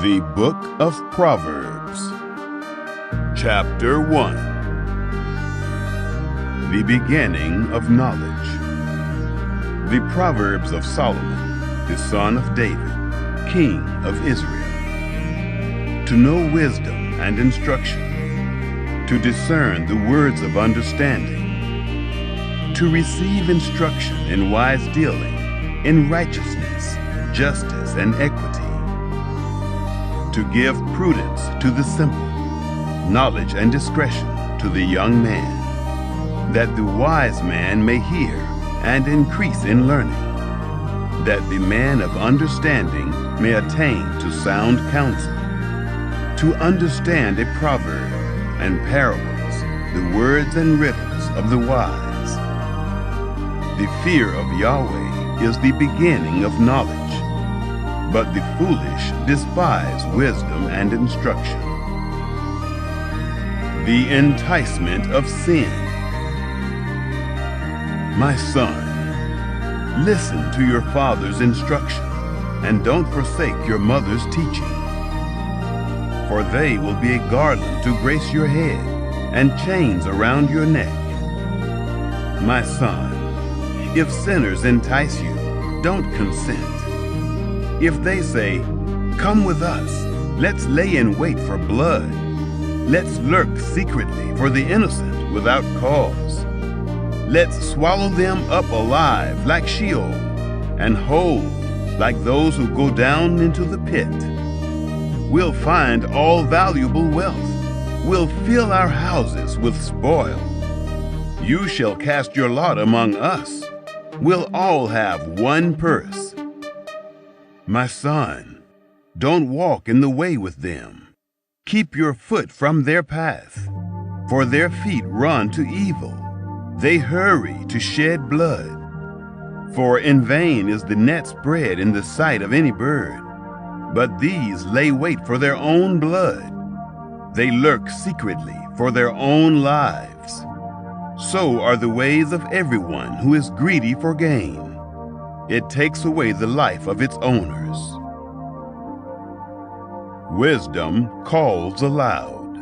The Book of Proverbs, Chapter 1. The Beginning of Knowledge. The Proverbs of Solomon, the son of David, king of Israel. To know wisdom and instruction, to discern the words of understanding, to receive instruction in wise dealing, in righteousness, justice, and equity, to give prudence to the simple, knowledge and discretion to the young man, that the wise man may hear and increase in learning, that the man of understanding may attain to sound counsel, to understand a proverb and parables, the words and riddles of the wise. The fear of Yahweh is the beginning of knowledge, but the foolish despise wisdom and instruction. The enticement of sin. My son, listen to your father's instruction, and don't forsake your mother's teaching. For they will be a garland to grace your head, and chains around your neck. My son, if sinners entice you, don't consent. If they say, "Come with us, let's lay in wait for blood. Let's lurk secretly for the innocent without cause. Let's swallow them up alive like Sheol, and whole like those who go down into the pit. We'll find all valuable wealth. We'll fill our houses with spoil. You shall cast your lot among us. We'll all have one purse." My son, don't walk in the way with them. Keep your foot from their path, for their feet run to evil. They hurry to shed blood. For in vain is the net spread in the sight of any bird, but these lay wait for their own blood. They lurk secretly for their own lives. So are the ways of everyone who is greedy for gain. It takes away the life of its owners. Wisdom calls aloud.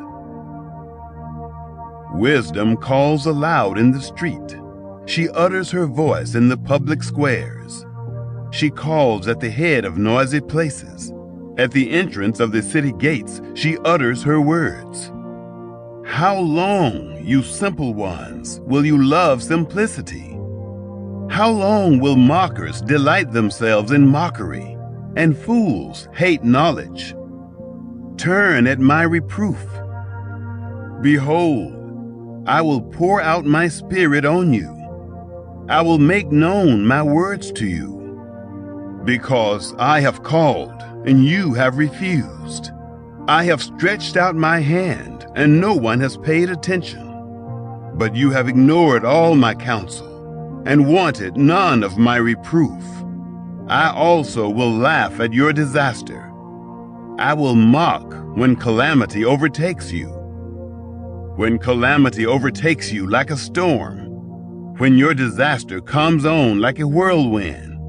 Wisdom calls aloud in the street. She utters her voice in the public squares. She calls at the head of noisy places. At the entrance of the city gates, she utters her words. How long, you simple ones, will you love simplicity? How long will mockers delight themselves in mockery, and fools hate knowledge? Turn at my reproof. Behold, I will pour out my spirit on you. I will make known my words to you. Because I have called, and you have refused. I have stretched out my hand, and no one has paid attention. But you have ignored all my counsel, and wanted none of my reproof. I also will laugh at your disaster. I will mock when calamity overtakes you. When calamity overtakes you like a storm, when your disaster comes on like a whirlwind,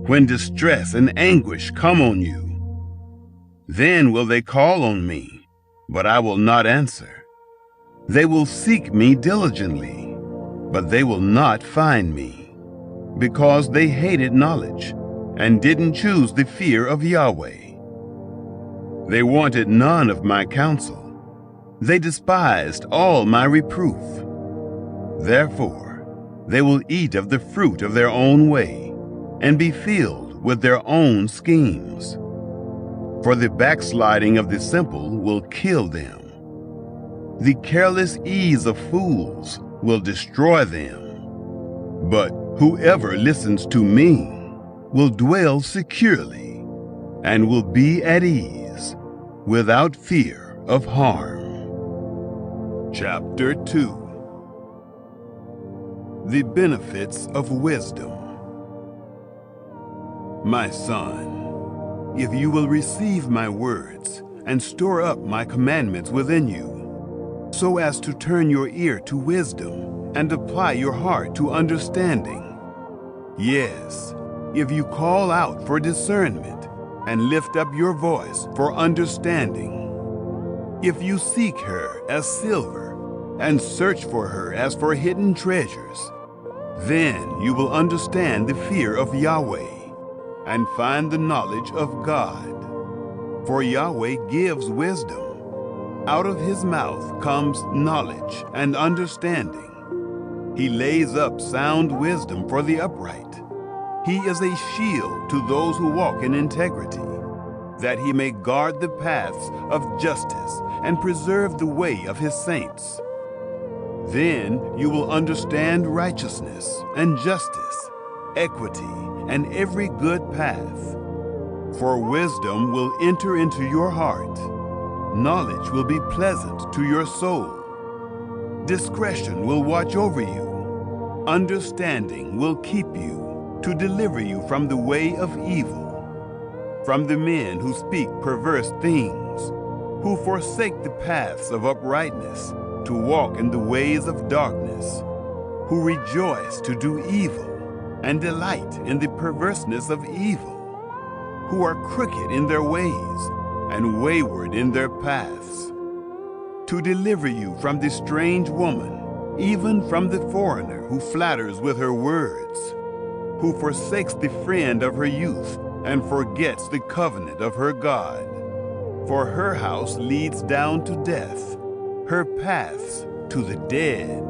when distress and anguish come on you, then will they call on me, but I will not answer. They will seek me diligently, but they will not find me, because they hated knowledge and didn't choose the fear of Yahweh. They wanted none of my counsel. They despised all my reproof. Therefore, they will eat of the fruit of their own way and be filled with their own schemes. For the backsliding of the simple will kill them. The careless ease of fools will destroy them. But whoever listens to me will dwell securely and will be at ease without fear of harm. Chapter 2. The benefits of wisdom. My son, if you will receive my words and store up my commandments within you, so as to turn your ear to wisdom and apply your heart to understanding. Yes, if you call out for discernment and lift up your voice for understanding. If you seek her as silver and search for her as for hidden treasures, then you will understand the fear of Yahweh and find the knowledge of God. For Yahweh gives wisdom. Out of his mouth comes knowledge and understanding. He lays up sound wisdom for the upright. He is a shield to those who walk in integrity, that he may guard the paths of justice and preserve the way of his saints. Then you will understand righteousness and justice, equity, and every good path. For wisdom will enter into your heart. Knowledge will be pleasant to your soul. Discretion will watch over you. Understanding will keep you to deliver you from the way of evil, from the men who speak perverse things, who forsake the paths of uprightness, to walk in the ways of darkness, who rejoice to do evil and delight in the perverseness of evil, who are crooked in their ways and wayward in their paths, to deliver you from the strange woman, even from the foreigner who flatters with her words, who forsakes the friend of her youth and forgets the covenant of her God. For her house leads down to death, her paths to the dead.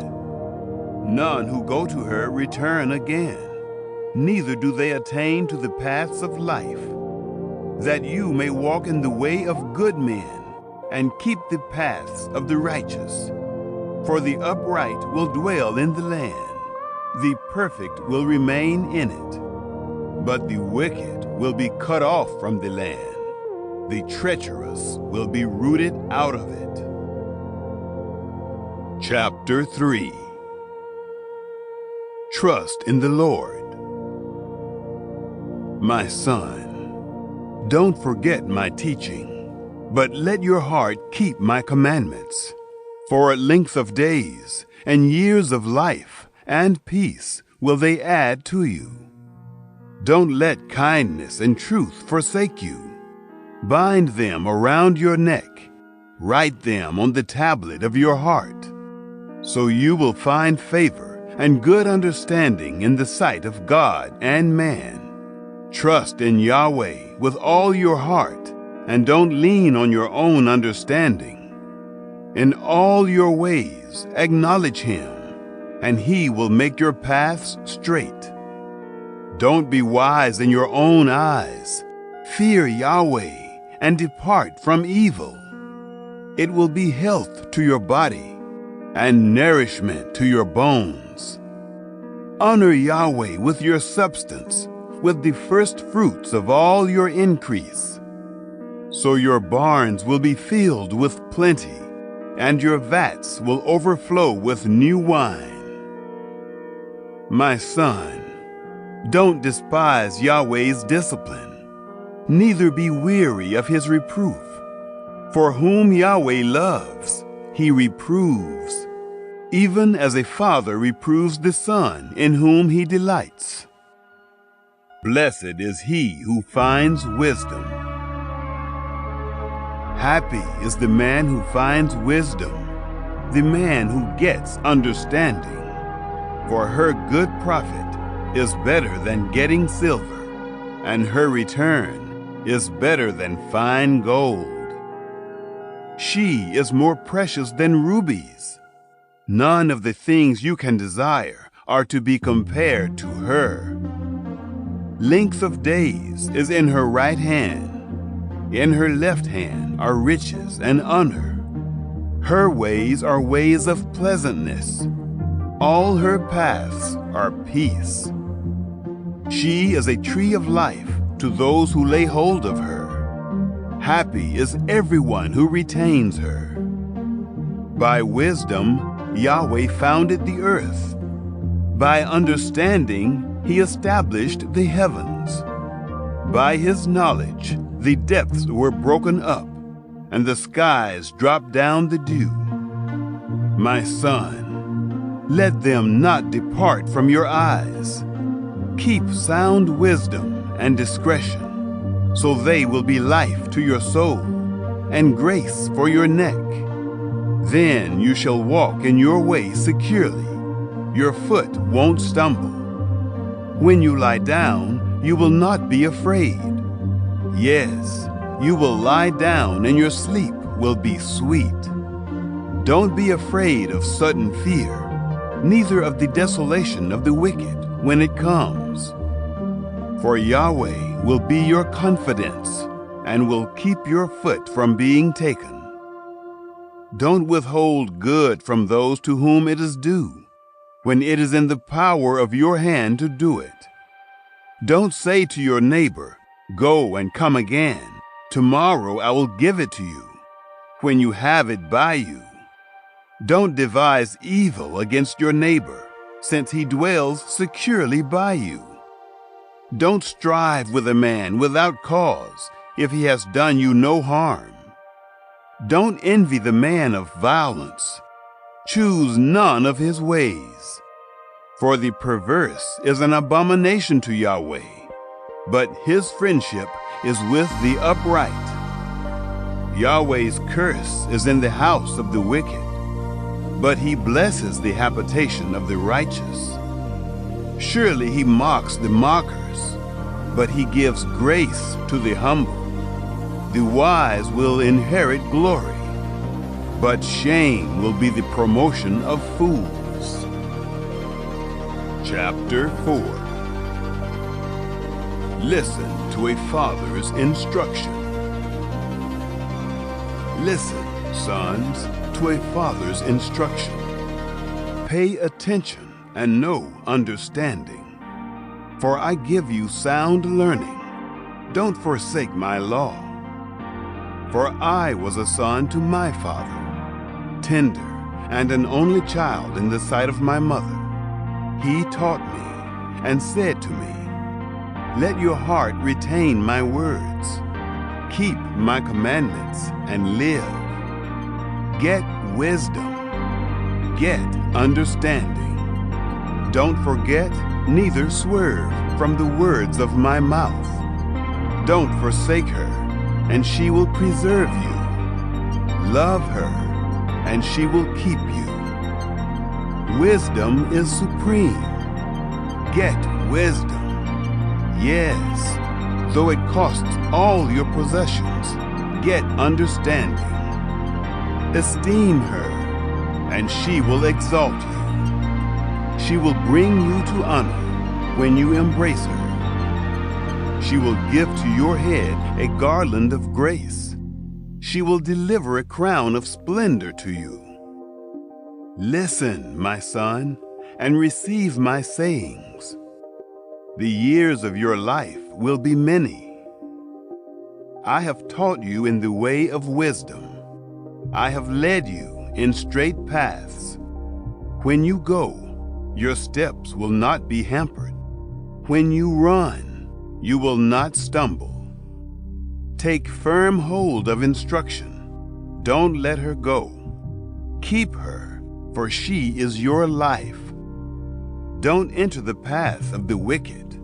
None who go to her return again, neither do they attain to the paths of life, that you may walk in the way of good men and keep the paths of the righteous. For the upright will dwell in the land, the perfect will remain in it. But the wicked will be cut off from the land, the treacherous will be rooted out of it. Chapter 3. Trust in the Lord. My son, don't forget my teaching, but let your heart keep my commandments. For a length of days and years of life and peace will they add to you. Don't let kindness and truth forsake you. Bind them around your neck. Write them on the tablet of your heart. So you will find favor and good understanding in the sight of God and man. Trust in Yahweh with all your heart, and don't lean on your own understanding. In all your ways acknowledge him, and he will make your paths straight. Don't be wise in your own eyes. Fear Yahweh and depart from evil. It will be health to your body and nourishment to your bones. Honor Yahweh with your substance, with the first fruits of all your increase. So your barns will be filled with plenty, and your vats will overflow with new wine. My son, don't despise Yahweh's discipline, neither be weary of his reproof. For whom Yahweh loves, he reproves, even as a father reproves the son in whom he delights. Blessed is he who finds wisdom. Happy is the man who finds wisdom, the man who gets understanding. For her good profit is better than getting silver, and her return is better than fine gold. She is more precious than rubies. None of the things you can desire are to be compared to her. Length of days is in her right hand. In her left hand are riches and honor. Her ways are ways of pleasantness. All her paths are peace. She is a tree of life to those who lay hold of her. Happy is everyone who retains her. By wisdom, Yahweh founded the earth. By understanding, he established the heavens. By his knowledge, the depths were broken up, and the skies dropped down the dew. My son, let them not depart from your eyes. Keep sound wisdom and discretion. so they will be life to your soul and grace for your neck. Then you shall walk in your way securely. Your foot won't stumble. When you lie down, you will not be afraid. Yes, you will lie down and your sleep will be sweet. Don't be afraid of sudden fear, neither of the desolation of the wicked when it comes. For Yahweh will be your confidence and will keep your foot from being taken. Don't withhold good from those to whom it is due, when it is in the power of your hand to do it. Don't say to your neighbor, "Go and come again. Tomorrow I will give it to you," when you have it by you. Don't devise evil against your neighbor, since he dwells securely by you. Don't strive with a man without cause, if he has done you no harm. Don't envy the man of violence. Choose none of his ways. For the perverse is an abomination to Yahweh, but his friendship is with the upright. Yahweh's curse is in the house of the wicked, but he blesses the habitation of the righteous. Surely he mocks the mockers, but he gives grace to the humble. The wise will inherit glory, but shame will be the promotion of fools. Chapter 4. Listen to a father's instruction. Listen, sons, to a father's instruction. Pay attention and know understanding, for I give you sound learning. Don't forsake my law. For I was a son to my father, tender and an only child in the sight of my mother. He taught me and said to me, "Let your heart retain my words. Keep my commandments and live. Get wisdom. Get understanding. Don't forget, neither swerve from the words of my mouth. Don't forsake her, and she will preserve you. Love her, and she will keep you. Wisdom is supreme. Get wisdom. Yes, though it costs all your possessions, get understanding. Esteem her, and she will exalt you. She will bring you to honor when you embrace her. She will give to your head a garland of grace. She will deliver a crown of splendor to you. Listen, my son, and receive my sayings. The years of your life will be many. I have taught you in the way of wisdom. I have led you in straight paths. When you go, your steps will not be hampered. When you run, you will not stumble. Take firm hold of instruction. Don't let her go. Keep her, for she is your life. Don't enter the path of the wicked.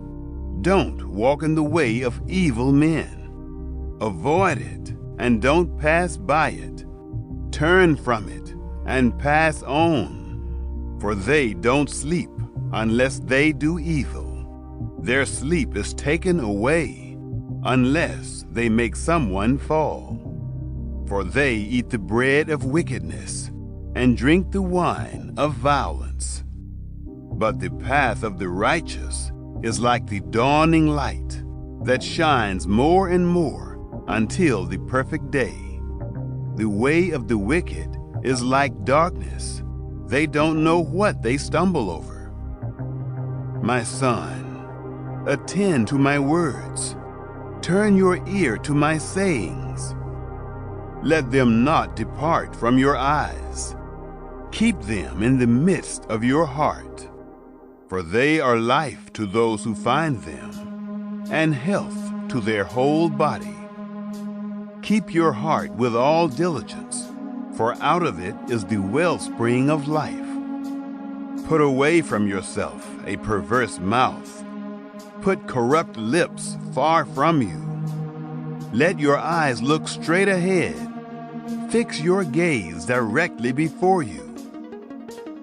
Don't walk in the way of evil men. Avoid it, and don't pass by it. Turn from it, and pass on. For they don't sleep unless they do evil. Their sleep is taken away unless they make someone fall. For they eat the bread of wickedness and drink the wine of violence. But the path of the righteous is like the dawning light that shines more and more until the perfect day. The way of the wicked is like darkness. They don't know what they stumble over. My son, attend to my words. Turn your ear to my sayings. Let them not depart from your eyes. Keep them in the midst of your heart, for they are life to those who find them, and health to their whole body. Keep your heart with all diligence, for out of it is the wellspring of life. Put away from yourself a perverse mouth. Put corrupt lips far from you. Let your eyes look straight ahead. Fix your gaze directly before you.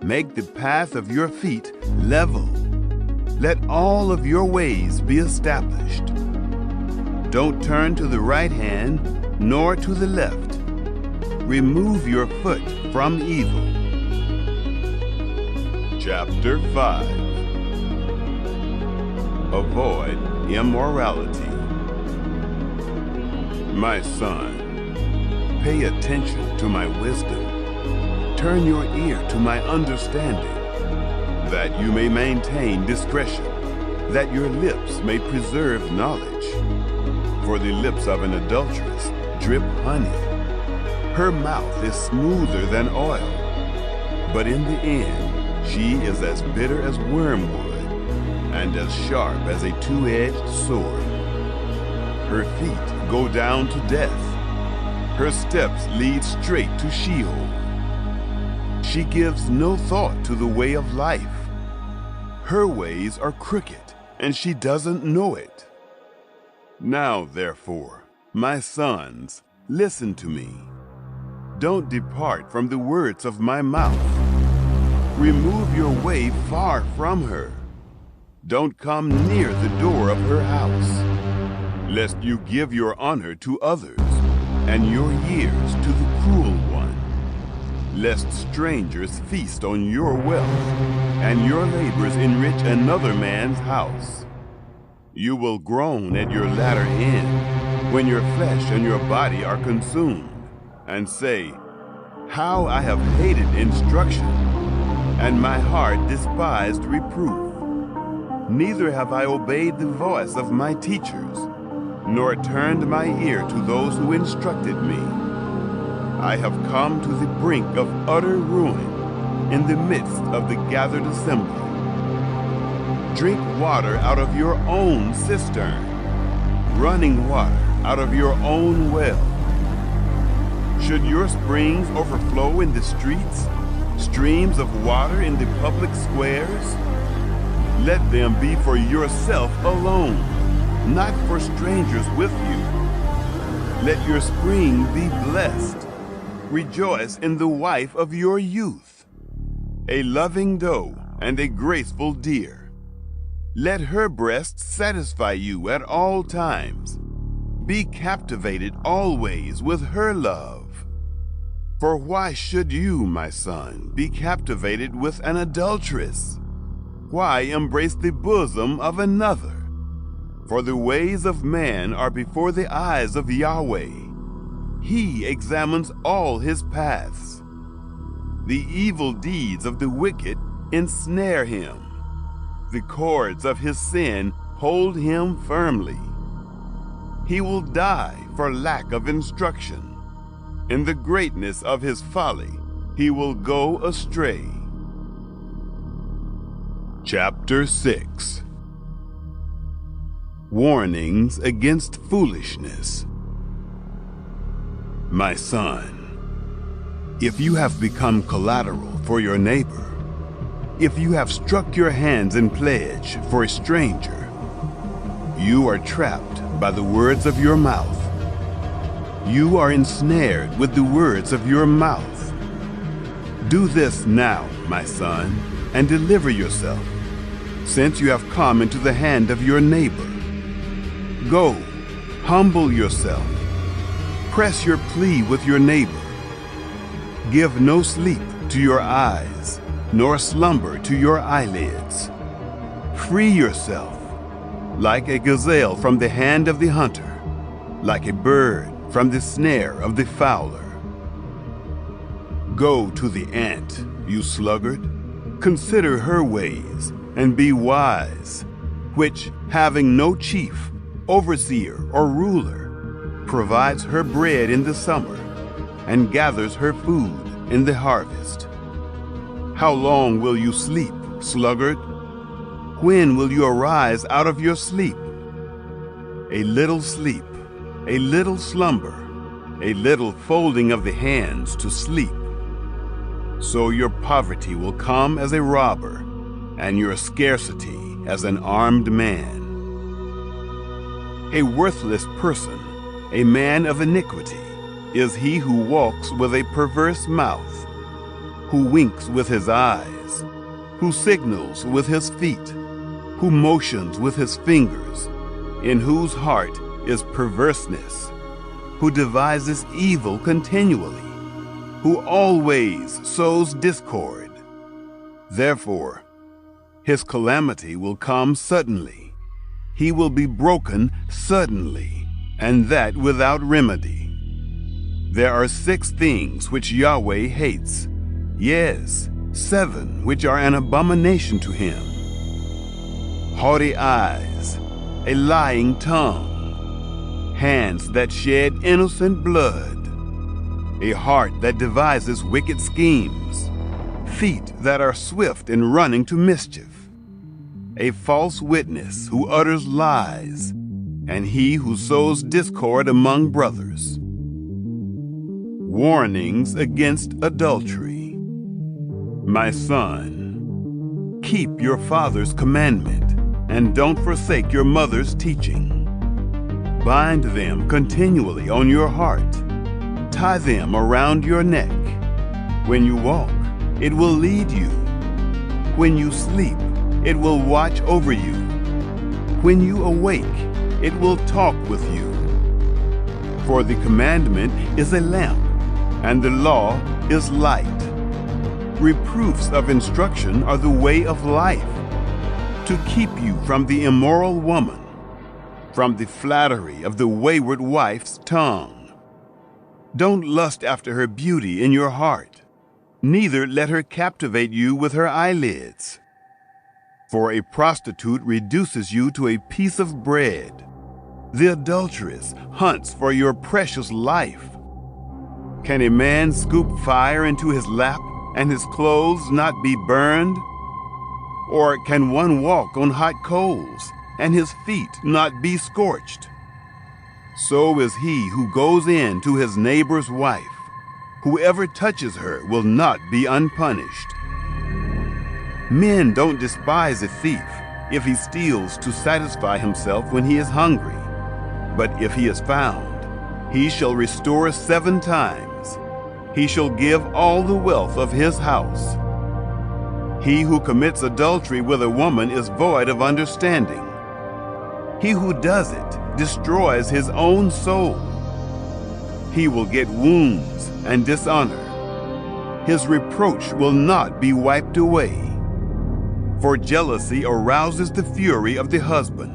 Make the path of your feet level. Let all of your ways be established. Don't turn to the right hand nor to the left. Remove your foot from evil. Chapter 5. Avoid immorality. My son, pay attention to my wisdom. Turn your ear to my understanding, that you may maintain discretion, that your lips may preserve knowledge. For the lips of an adulteress drip honey. Her mouth is smoother than oil, but in the end she is as bitter as wormwood and as sharp as a two-edged sword. Her feet go down to death. Her steps lead straight to Sheol. She gives no thought to the way of life. Her ways are crooked, and she doesn't know it. Now, therefore, my sons, listen to me. Don't depart from the words of my mouth. Remove your way far from her. Don't come near the door of her house, lest you give your honor to others, and your years to the cruel one, lest strangers feast on your wealth, and your labors enrich another man's house. You will groan at your latter end, when your flesh and your body are consumed, and say, "How I have hated instruction, and my heart despised reproof. Neither have I obeyed the voice of my teachers, nor turned my ear to those who instructed me. I have come to the brink of utter ruin, in the midst of the gathered assembly. Drink water out of your own cistern, running water out of your own well. Should your springs overflow in the streets, streams of water in the public squares? Let them be for yourself alone, not for strangers with you. Let your spring be blessed. Rejoice in the wife of your youth, a loving doe and a graceful deer. Let her breasts satisfy you at all times. Be captivated always with her love. For why should you, my son, be captivated with an adulteress? Why embrace the bosom of another? For the ways of man are before the eyes of Yahweh. He examines all his paths. The evil deeds of the wicked ensnare him. The cords of his sin hold him firmly. He will die for lack of instruction. In the greatness of his folly, he will go astray. Chapter 6. Warnings against foolishness. My son, if you have become collateral for your neighbor, if you have struck your hands in pledge for a stranger, you are trapped by the words of your mouth. You are ensnared with the words of your mouth. Do this now, my son, and deliver yourself, since you have come into the hand of your neighbor. Go, humble yourself. Press your plea with your neighbor. Give no sleep to your eyes, nor slumber to your eyelids. Free yourself, like a gazelle from the hand of the hunter, like a bird from the snare of the fowler. Go to the ant, you sluggard. Consider her ways, and be wise, which, having no chief, overseer, or ruler, provides her bread in the summer, and gathers her food in the harvest. How long will you sleep, sluggard? When will you arise out of your sleep? A little sleep, a little slumber, a little folding of the hands to sleep. So your poverty will come as a robber, and your scarcity as an armed man. A worthless person A man of iniquity is he who walks with a perverse mouth, who winks with his eyes, who signals with his feet, who motions with his fingers, in whose heart is perverseness, who devises evil continually, who always sows discord. Therefore, his calamity will come suddenly. He will be broken suddenly, and that without remedy. There are 6 things which Yahweh hates, yes, 7 which are an abomination to him: haughty eyes, a lying tongue, hands that shed innocent blood, a heart that devises wicked schemes, feet that are swift in running to mischief, a false witness who utters lies, and he who sows discord among brothers. Warnings against adultery. My son, keep your father's commandment, and don't forsake your mother's teaching. Bind them continually on your heart. Tie them around your neck. When you walk, it will lead you. When you sleep, it will watch over you. When you awake, it will talk with you. For the commandment is a lamp, and the law is light. Reproofs of instruction are the way of life, to keep you from the immoral woman, from the flattery of the wayward wife's tongue. Don't lust after her beauty in your heart, neither let her captivate you with her eyelids. For a prostitute reduces you to a piece of bread. The adulteress hunts for your precious life. Can a man scoop fire into his lap and his clothes not be burned? Or can one walk on hot coals and his feet not be scorched? So is he who goes in to his neighbor's wife. Whoever touches her will not be unpunished. Men don't despise a thief if he steals to satisfy himself when he is hungry. But if he is found, he shall restore 7 times. He shall give all the wealth of his house. He who commits adultery with a woman is void of understanding. He who does it destroys his own soul. He will get wounds and dishonor. His reproach will not be wiped away. For jealousy arouses the fury of the husband.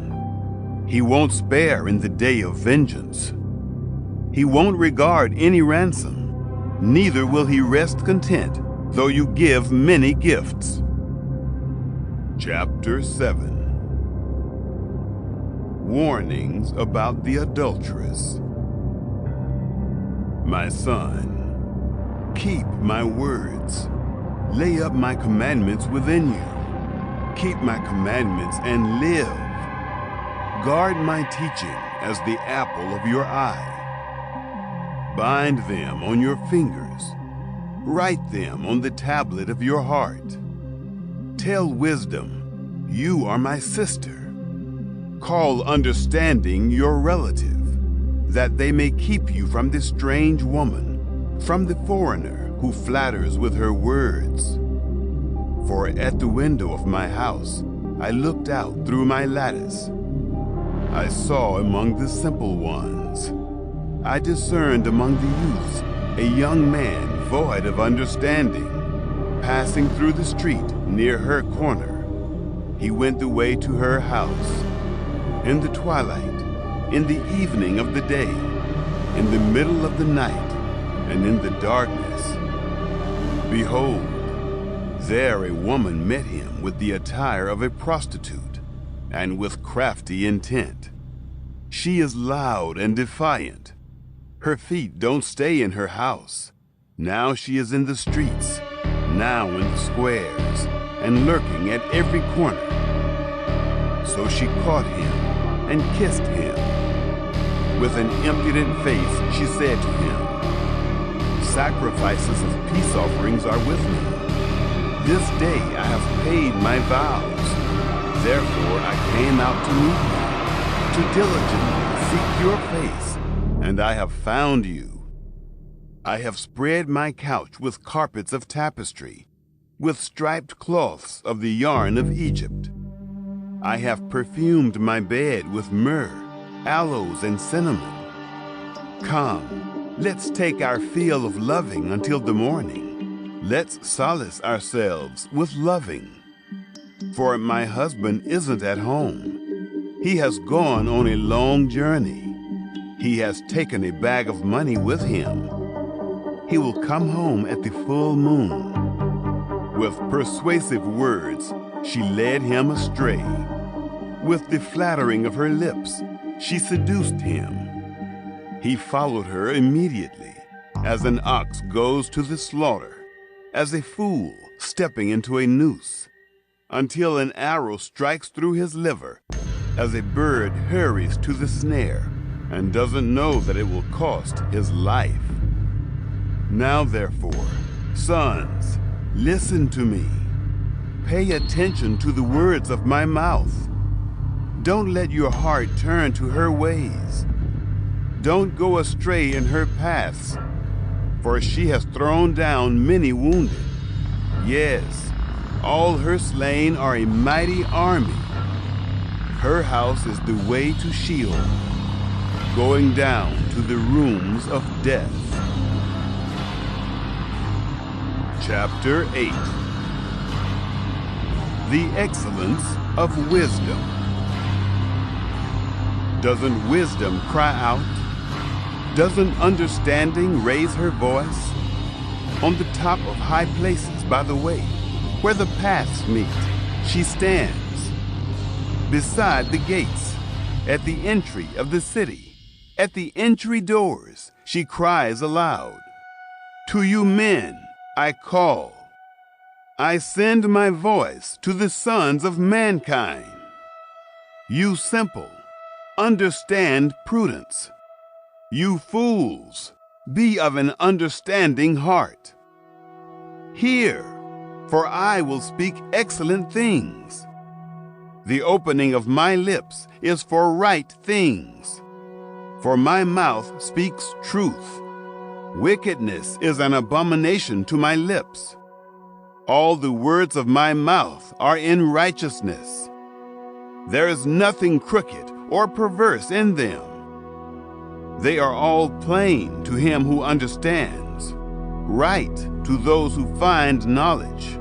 He won't spare in the day of vengeance. He won't regard any ransom, neither will he rest content, though you give many gifts. Chapter 7. Warnings about the adulteress. My son, keep my words. Lay up my commandments within you. Keep my commandments and live. Guard my teaching as the apple of your eye. Bind them on your fingers. Write them on the tablet of your heart. Tell wisdom, you are my sister. Call understanding your relative, that they may keep you from this strange woman, from the foreigner who flatters with her words. For at the window of my house I looked out through my lattice. I saw among the simple ones. I discerned among the youths a young man void of understanding, passing through the street near her corner. He went the way to her house. In the twilight, in the evening of the day, in the middle of the night, and in the darkness, behold, there a woman met him with the attire of a prostitute, and with crafty intent. She is loud and defiant. Her feet don't stay in her house. Now she is in the streets, now in the squares, and lurking at every corner. So she caught him and kissed him. With an impudent face she said to him, sacrifices of peace offerings are with me. This day I have paid my vows. Therefore I came out to meet you, to diligently seek your face, and I have found you. I have spread my couch with carpets of tapestry, with striped cloths of the yarn of Egypt. I have perfumed my bed with myrrh, aloes, and cinnamon. Come, let's take our fill of loving until the morning. Let's solace ourselves with loving. For my husband isn't at home. He has gone on a long journey. He has taken a bag of money with him. He will come home at the full moon. With persuasive words, she led him astray. With the flattering of her lips, she seduced him. He followed her immediately, as an ox goes to the slaughter, as a fool stepping into a noose, until an arrow strikes through his liver, as a bird hurries to the snare, and doesn't know that it will cost his life. Now therefore, sons, listen to me. Pay attention to the words of my mouth. Don't let your heart turn to her ways. Don't go astray in her paths, for she has thrown down many wounded. Yes, all her slain are a mighty army. Her house is the way to Sheol, going down to the rooms of death. Chapter 8. The excellence of wisdom. Doesn't wisdom cry out? Doesn't understanding raise her voice? On the top of high places by the way, where the paths meet, she stands. Beside the gates, at the entry of the city, at the entry doors, she cries aloud. To you men, I call. I send my voice to the sons of mankind. You simple, understand prudence. You fools, be of an understanding heart. Hear, for I will speak excellent things. The opening of my lips is for right things, for my mouth speaks truth. Wickedness is an abomination to my lips. All the words of my mouth are in righteousness. There is nothing crooked or perverse in them. They are all plain to him who understands, right to those who find knowledge.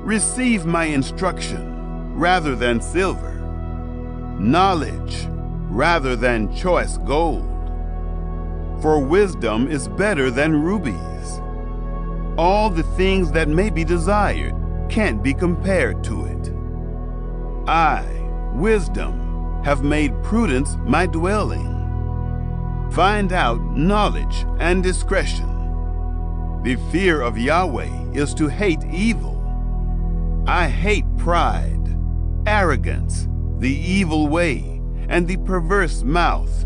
Receive my instruction rather than silver, knowledge rather than choice gold. For wisdom is better than rubies. All the things that may be desired can't be compared to it. I, wisdom, have made prudence my dwelling. Find out knowledge and discretion. The fear of Yahweh is to hate evil. I hate pride, arrogance, the evil way, and the perverse mouth.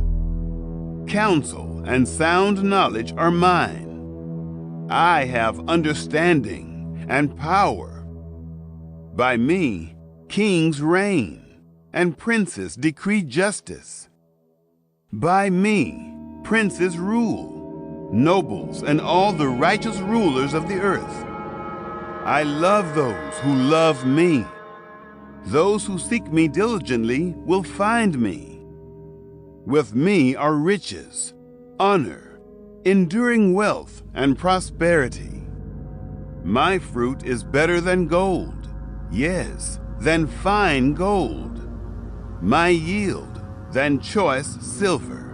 Counsel and sound knowledge are mine. I have understanding and power. By me, kings reign, and princes decree justice. By me, princes rule, nobles and all the righteous rulers of the earth. I love those who love me. Those who seek me diligently will find me. With me are riches, honor, enduring wealth, and prosperity. My fruit is better than gold, yes, than fine gold. My yield than choice silver.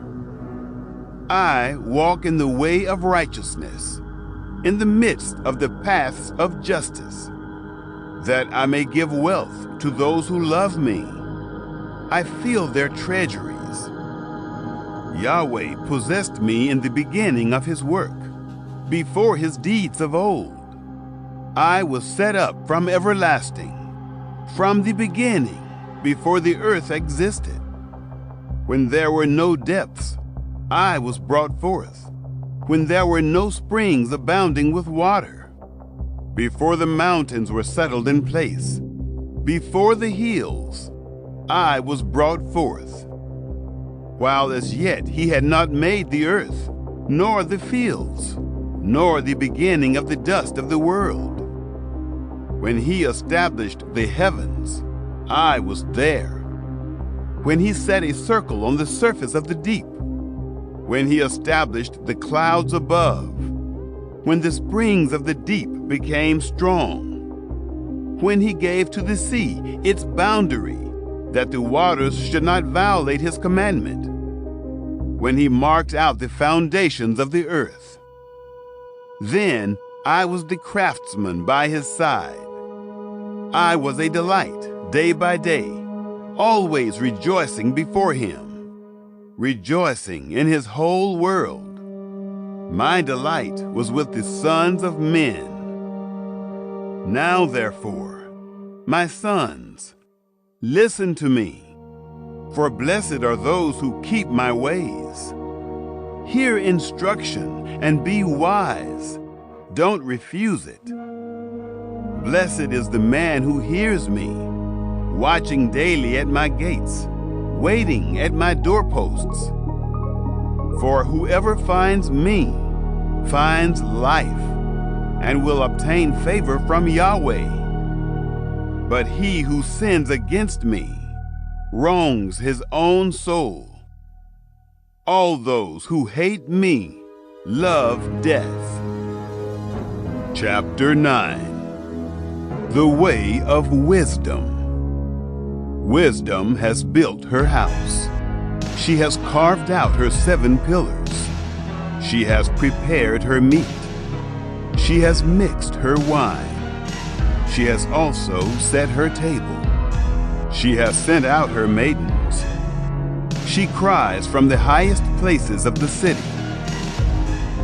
I walk in the way of righteousness, in the midst of the paths of justice, that I may give wealth to those who love me. I fill their treasuries. Yahweh possessed me in the beginning of his work, before his deeds of old. I was set up from everlasting, from the beginning, before the earth existed. When there were no depths, I was brought forth. When there were no springs abounding with water. Before the mountains were settled in place, before the hills, I was brought forth. while as yet he had not made the earth, nor the fields, nor the beginning of the dust of the world. When he established the heavens, I was there. When he set a circle on the surface of the deep, when he established the clouds above, when the springs of the deep became strong, when he gave to the sea its boundary, that the waters should not violate his commandment, when he marked out the foundations of the earth. Then I was the craftsman by his side. I was a delight day by day, always rejoicing before him, rejoicing in his whole world. My delight was with the sons of men. Now therefore, my sons, listen to me, for blessed are those who keep my ways. Hear instruction and be wise. Don't refuse it. Blessed is the man who hears me, watching daily at my gates, waiting at my doorposts. For whoever finds me finds life and will obtain favor from Yahweh. But he who sins against me wrongs his own soul. All those who hate me love death. Chapter 9. The Way of Wisdom. Wisdom has built her house. She has carved out her 7 pillars. She has prepared her meat. She has mixed her wine. She has also set her table. She has sent out her maidens. She cries from the highest places of the city.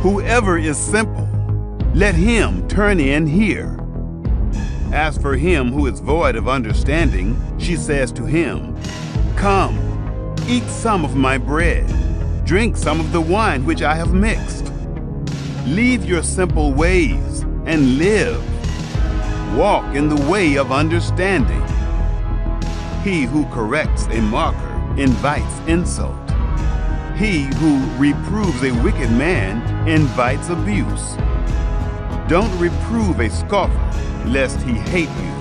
Whoever is simple, let him turn in here. As for him who is void of understanding, she says to him, Come, eat some of my bread, drink some of the wine which I have mixed. Leave your simple ways and live. Walk in the way of understanding. He who corrects a mocker invites insult. He who reproves a wicked man invites abuse. Don't reprove a scoffer, lest he hate you.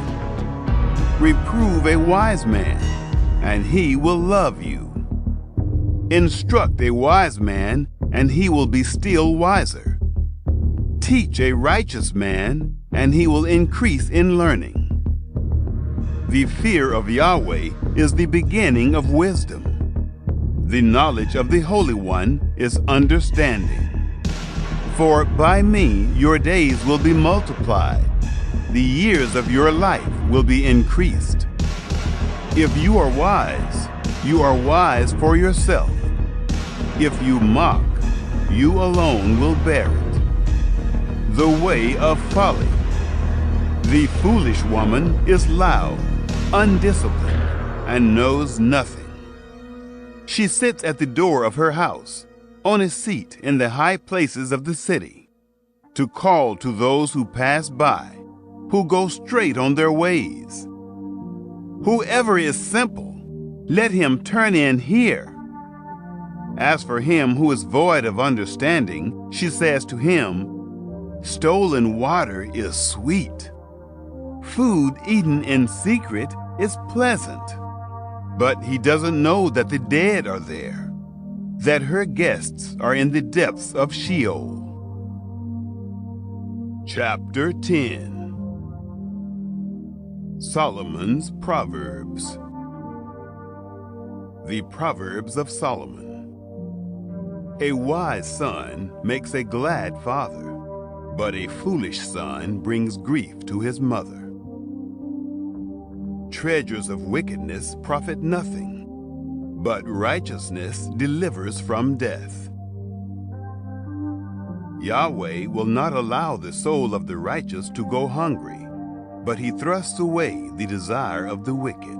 Reprove a wise man, and he will love you. Instruct a wise man, and he will be still wiser. Teach a righteous man, and he will increase in learning. The fear of Yahweh is the beginning of wisdom. The knowledge of the Holy One is understanding. For by me your days will be multiplied. The years of your life will be increased. If you are wise for yourself. If you mock, you alone will bear it. The way of folly. The foolish woman is loud, undisciplined, and knows nothing. She sits at the door of her house, on a seat in the high places of the city, to call to those who pass by, who go straight on their ways. Whoever is simple, let him turn in here. As for him who is void of understanding, she says to him, Stolen water is sweet. Food eaten in secret is pleasant. But he doesn't know that the dead are there, that her guests are in the depths of Sheol. Chapter 10. Solomon's Proverbs. The Proverbs of Solomon. A wise son makes a glad father, but a foolish son brings grief to his mother. Treasures of wickedness profit nothing, but righteousness delivers from death. Yahweh will not allow the soul of the righteous to go hungry, but he thrusts away the desire of the wicked.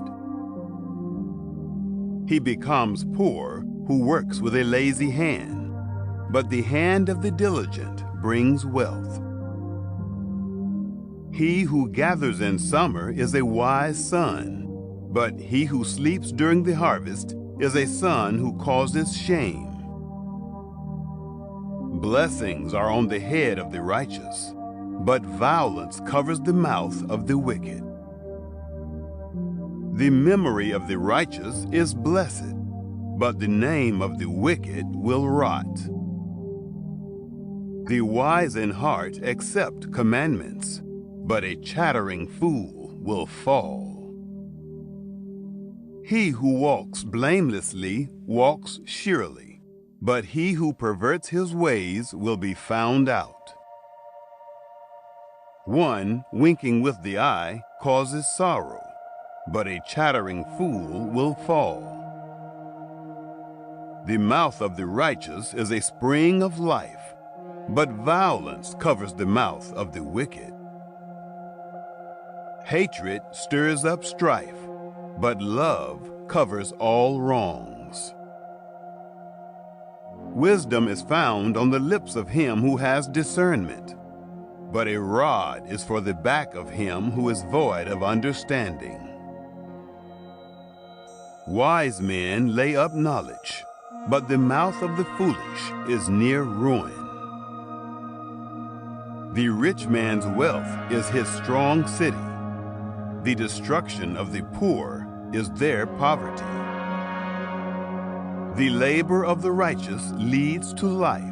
He becomes poor who works with a lazy hand, but the hand of the diligent brings wealth. He who gathers in summer is a wise son, but he who sleeps during the harvest is a son who causes shame. Blessings are on the head of the righteous, but violence covers the mouth of the wicked. The memory of the righteous is blessed, but the name of the wicked will rot. The wise in heart accept commandments, but a chattering fool will fall. He who walks blamelessly walks surely, but he who perverts his ways will be found out. One winking with the eye causes sorrow, but a chattering fool will fall. The mouth of the righteous is a spring of life, but violence covers the mouth of the wicked. Hatred stirs up strife, but love covers all wrongs. Wisdom is found on the lips of him who has discernment, but a rod is for the back of him who is void of understanding. Wise men lay up knowledge, but the mouth of the foolish is near ruin. The rich man's wealth is his strong city. The destruction of the poor is their poverty. The labor of the righteous leads to life.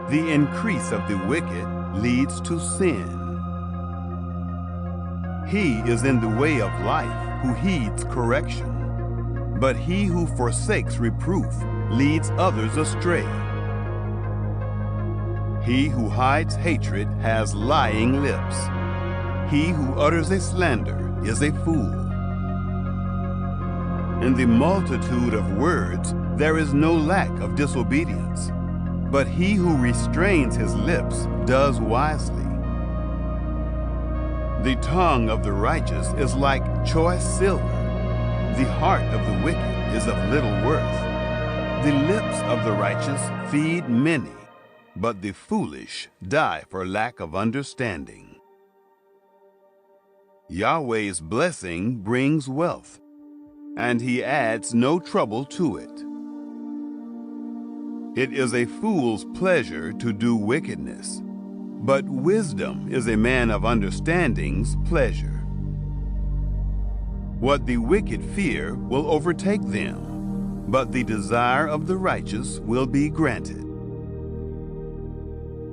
The increase of the wicked leads to sin. He is in the way of life who heeds correction, but he who forsakes reproof leads others astray. He who hides hatred has lying lips. He who utters a slander is a fool. In the multitude of words there is no lack of disobedience, but he who restrains his lips does wisely. The tongue of the righteous is like choice silver. The heart of the wicked is of little worth. The lips of the righteous feed many, but the foolish die for lack of understanding. Yahweh's blessing brings wealth, and he adds no trouble to it. It is a fool's pleasure to do wickedness, but wisdom is a man of understanding's pleasure. What the wicked fear will overtake them, but the desire of the righteous will be granted.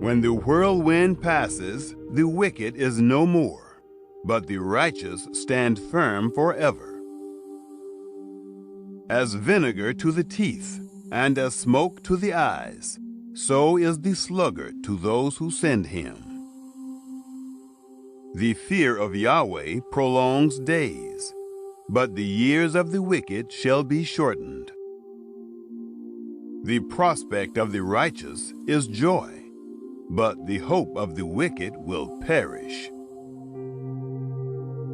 When the whirlwind passes, the wicked is no more, but the righteous stand firm forever. As vinegar to the teeth, and as smoke to the eyes, so is the sluggard to those who send him. The fear of Yahweh prolongs days, but the years of the wicked shall be shortened. The prospect of the righteous is joy, but the hope of the wicked will perish.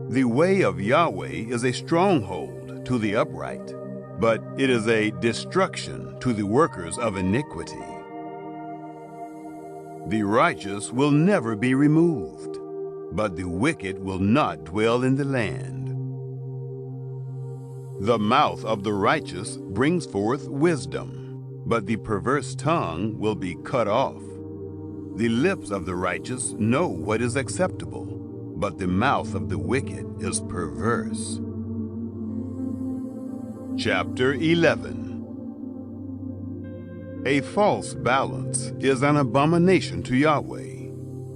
The way of Yahweh is a stronghold to the upright, but it is a destruction to the workers of iniquity. The righteous will never be removed, but the wicked will not dwell in the land. The mouth of the righteous brings forth wisdom, but the perverse tongue will be cut off. The lips of the righteous know what is acceptable, but the mouth of the wicked is perverse. Chapter 11. A false balance is an abomination to Yahweh,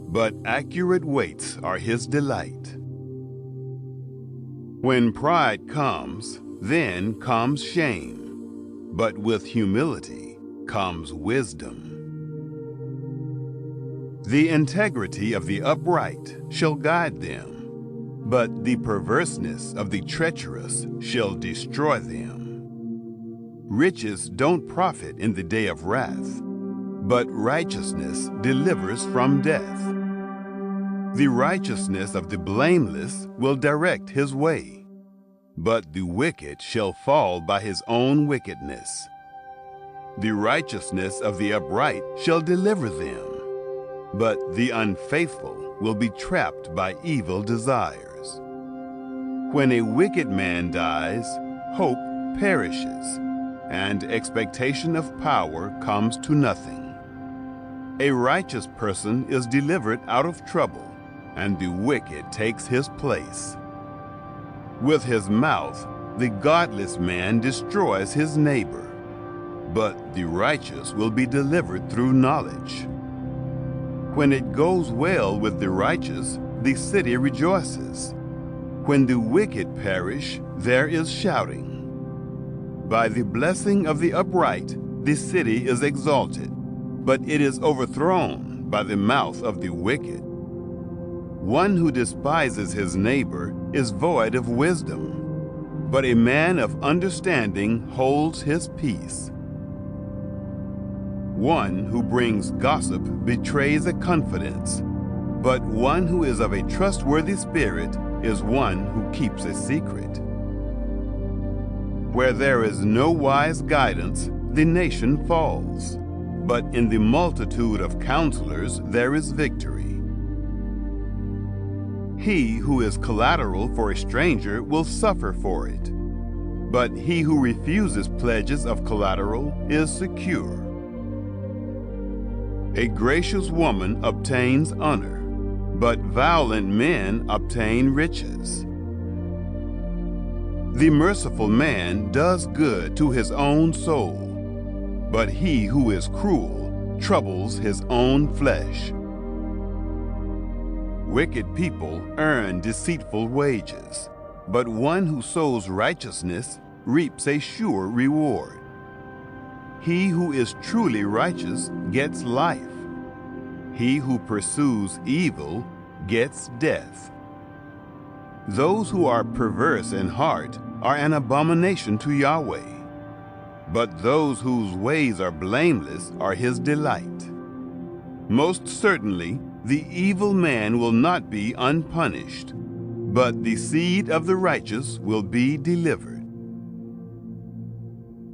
but accurate weights are his delight. When pride comes, then comes shame, but with humility comes wisdom. The integrity of the upright shall guide them, but the perverseness of the treacherous shall destroy them. Riches don't profit in the day of wrath, but righteousness delivers from death. The righteousness of the blameless will direct his way, but the wicked shall fall by his own wickedness. The righteousness of the upright shall deliver them, but the unfaithful will be trapped by evil desires. When a wicked man dies, hope perishes, and expectation of power comes to nothing. A righteous person is delivered out of trouble, and the wicked takes his place. With his mouth, the godless man destroys his neighbor, but the righteous will be delivered through knowledge. When it goes well with the righteous, the city rejoices. When the wicked perish, there is shouting. By the blessing of the upright, the city is exalted, but it is overthrown by the mouth of the wicked. One who despises his neighbor is void of wisdom, but a man of understanding holds his peace. One who brings gossip betrays a confidence, but one who is of a trustworthy spirit is one who keeps a secret. Where there is no wise guidance, the nation falls, but in the multitude of counselors there is victory. He who is collateral for a stranger will suffer for it, but he who refuses pledges of collateral is secure. A gracious woman obtains honor, but violent men obtain riches. The merciful man does good to his own soul, but he who is cruel troubles his own flesh. Wicked people earn deceitful wages, but one who sows righteousness reaps a sure reward. He who is truly righteous gets life. He who pursues evil gets death. Those who are perverse in heart are an abomination to Yahweh, but those whose ways are blameless are his delight. Most certainly, the evil man will not be unpunished, but the seed of the righteous will be delivered.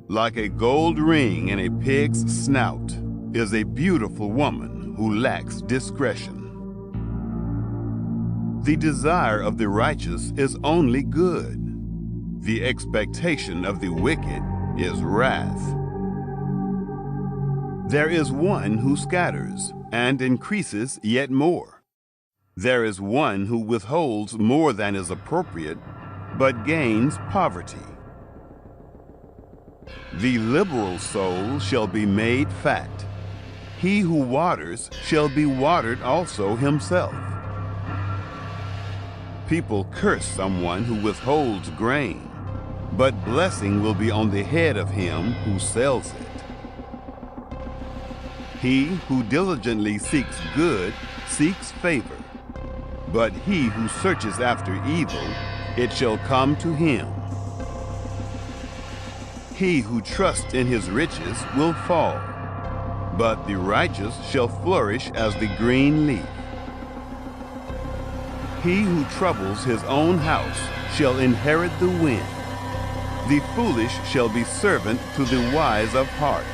Like a gold ring in a pig's snout is a beautiful woman who lacks discretion. The desire of the righteous is only good. The expectation of the wicked is wrath. There is one who scatters and increases yet more. There is one who withholds more than is appropriate, but gains poverty. The liberal soul shall be made fat. He who waters shall be watered also himself. People curse someone who withholds grain, but blessing will be on the head of him who sells it. He who diligently seeks good seeks favor, but he who searches after evil, it shall come to him. He who trusts in his riches will fall, but the righteous shall flourish as the green leaf. He who troubles his own house shall inherit the wind. The foolish shall be servant to the wise of heart.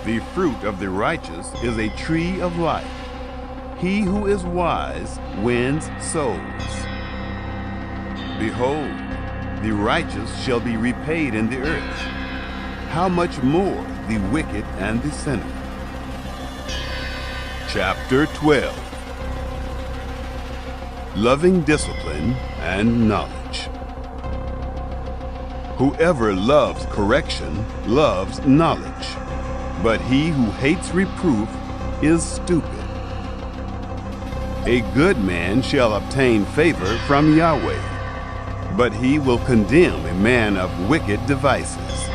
The fruit of the righteous is a tree of life. He who is wise wins souls. Behold, the righteous shall be repaid in the earth. How much more the wicked and the sinner? Chapter 12. Loving discipline and knowledge. Whoever loves correction loves knowledge, but he who hates reproof is stupid. A good man shall obtain favor from Yahweh, but he will condemn a man of wicked devices.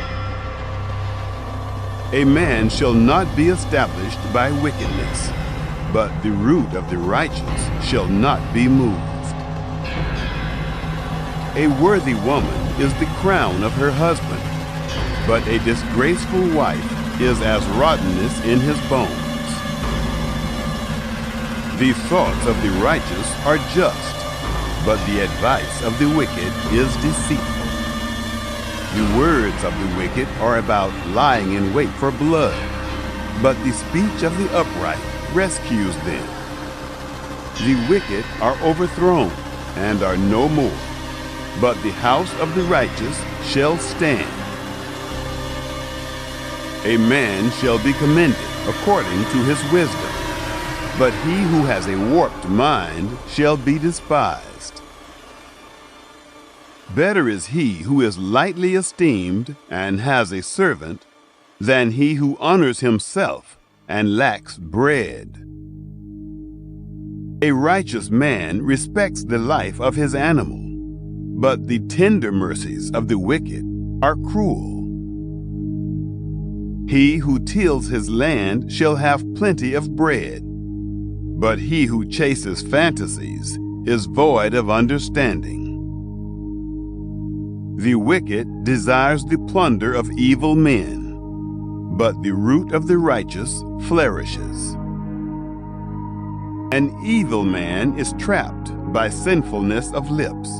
A man shall not be established by wickedness, but the root of the righteous shall not be moved. A worthy woman is the crown of her husband, but a disgraceful wife is as rottenness in his bones. The thoughts of the righteous are just, but the advice of the wicked is deceitful. The words of the wicked are about lying in wait for blood, but the speech of the upright rescues them. The wicked are overthrown and are no more, but the house of the righteous shall stand. A man shall be commended according to his wisdom, but he who has a warped mind shall be despised. Better is he who is lightly esteemed and has a servant than he who honors himself and lacks bread. A righteous man respects the life of his animal, but the tender mercies of the wicked are cruel. He who tills his land shall have plenty of bread, but he who chases fantasies is void of understanding. The wicked desires the plunder of evil men, but the root of the righteous flourishes. An evil man is trapped by sinfulness of lips,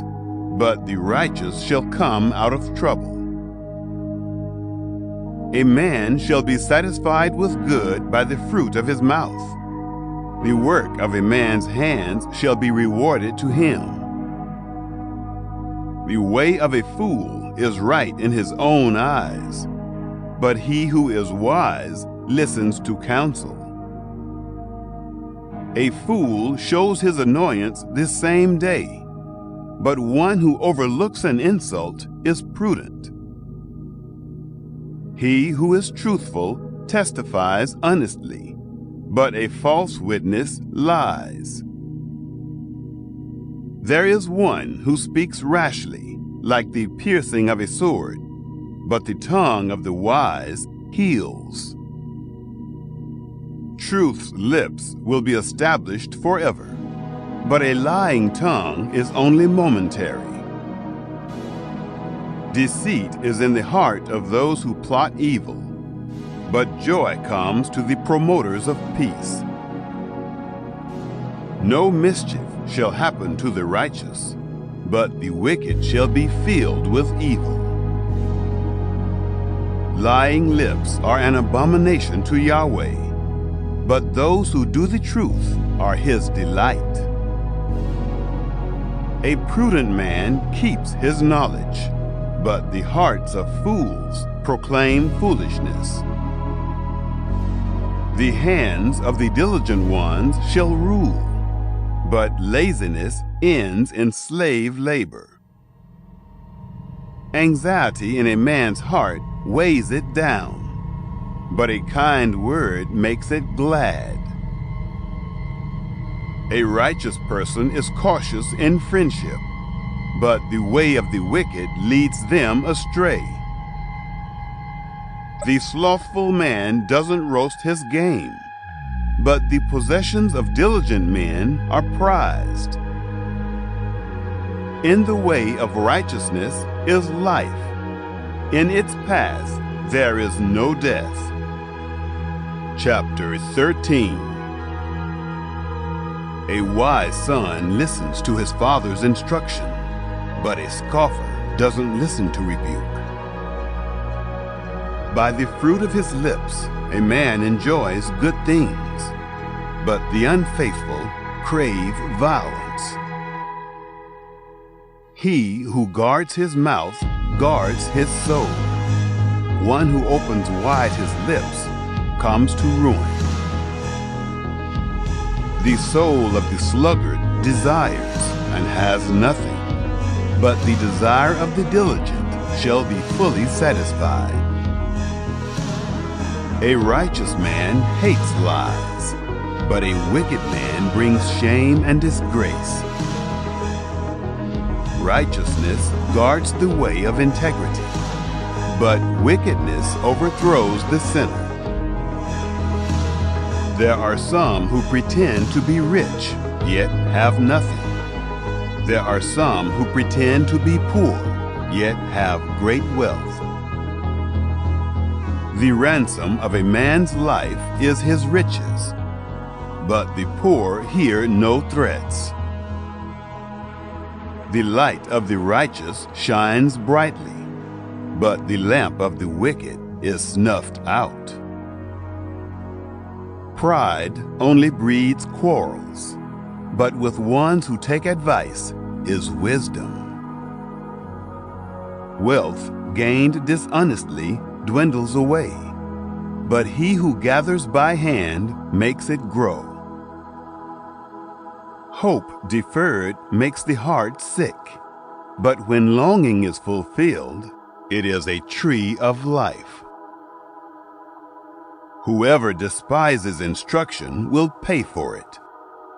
but the righteous shall come out of trouble. A man shall be satisfied with good by the fruit of his mouth. The work of a man's hands shall be rewarded to him. The way of a fool is right in his own eyes, but he who is wise listens to counsel. A fool shows his annoyance this same day, but one who overlooks an insult is prudent. He who is truthful testifies honestly, but a false witness lies. There is one who speaks rashly, like the piercing of a sword, but the tongue of the wise heals. Truth's lips will be established forever, but a lying tongue is only momentary. Deceit is in the heart of those who plot evil, but joy comes to the promoters of peace. No mischief shall happen to the righteous, but the wicked shall be filled with evil. Lying lips are an abomination to Yahweh, but those who do the truth are his delight. A prudent man keeps his knowledge, but the hearts of fools proclaim foolishness. The hands of the diligent ones shall rule, but laziness ends in slave labor. Anxiety in a man's heart weighs it down, but a kind word makes it glad. A righteous person is cautious in friendship, but the way of the wicked leads them astray. The slothful man doesn't roast his game, but the possessions of diligent men are prized. In the way of righteousness is life. In its path there is no death. Chapter 13. A wise son listens to his father's instruction, but a scoffer doesn't listen to rebuke. By the fruit of his lips a man enjoys good things, but the unfaithful crave violence. He who guards his mouth guards his soul. One who opens wide his lips comes to ruin. The soul of the sluggard desires and has nothing, but the desire of the diligent shall be fully satisfied. A righteous man hates lies, but a wicked man brings shame and disgrace. Righteousness guards the way of integrity, but wickedness overthrows the sinner. There are some who pretend to be rich, yet have nothing. There are some who pretend to be poor, yet have great wealth. The ransom of a man's life is his riches, but the poor hear no threats. The light of the righteous shines brightly, but the lamp of the wicked is snuffed out. Pride only breeds quarrels, but with ones who take advice is wisdom. Wealth gained dishonestly dwindles away, but he who gathers by hand makes it grow. Hope deferred makes the heart sick, but when longing is fulfilled, it is a tree of life. Whoever despises instruction will pay for it,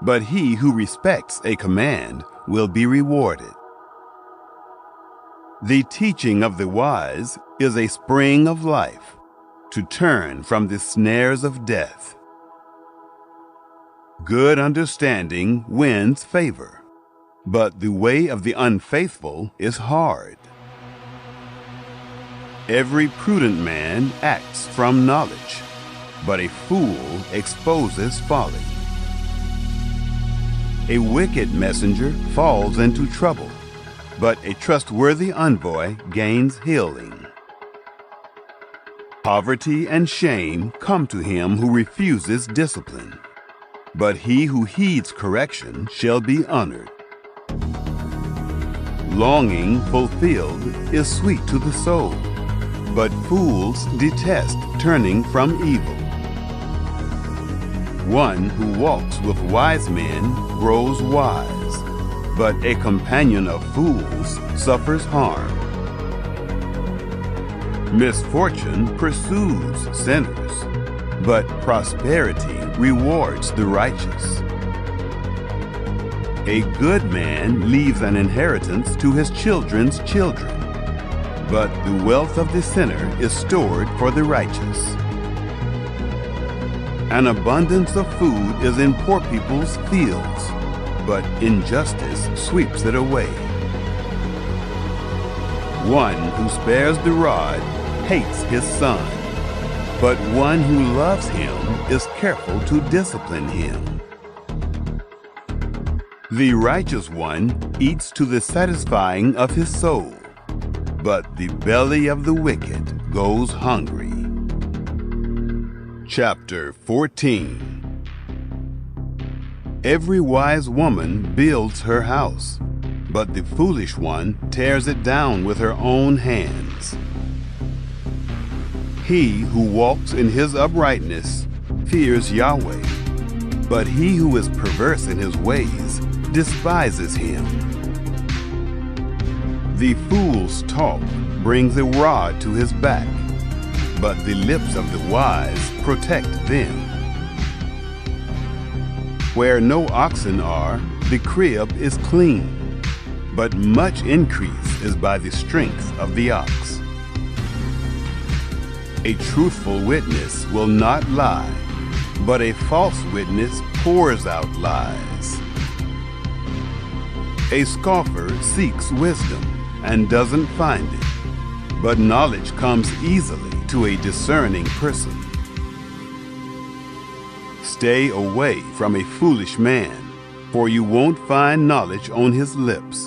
but he who respects a command will be rewarded. The teaching of the wise is a spring of life, to turn from the snares of death. Good understanding wins favor, but the way of the unfaithful is hard. Every prudent man acts from knowledge, but a fool exposes folly. A wicked messenger falls into trouble, but a trustworthy envoy gains healing. Poverty and shame come to him who refuses discipline, but he who heeds correction shall be honored. Longing fulfilled is sweet to the soul, but fools detest turning from evil. One who walks with wise men grows wise, but a companion of fools suffers harm. Misfortune pursues sinners, but prosperity rewards the righteous. A good man leaves an inheritance to his children's children, but the wealth of the sinner is stored for the righteous. An abundance of food is in poor people's fields, but injustice sweeps it away. One who spares the rod hates his son, but one who loves him is careful to discipline him. The righteous one eats to the satisfying of his soul, but the belly of the wicked goes hungry. Chapter 14. Every wise woman builds her house, but the foolish one tears it down with her own hands. He who walks in his uprightness fears Yahweh, but he who is perverse in his ways despises him. The fool's talk brings a rod to his back, but the lips of the wise protect them. Where no oxen are, the crib is clean, but much increase is by the strength of the ox. A truthful witness will not lie, but a false witness pours out lies. A scoffer seeks wisdom and doesn't find it, but knowledge comes easily to a discerning person. Stay away from a foolish man, for you won't find knowledge on his lips.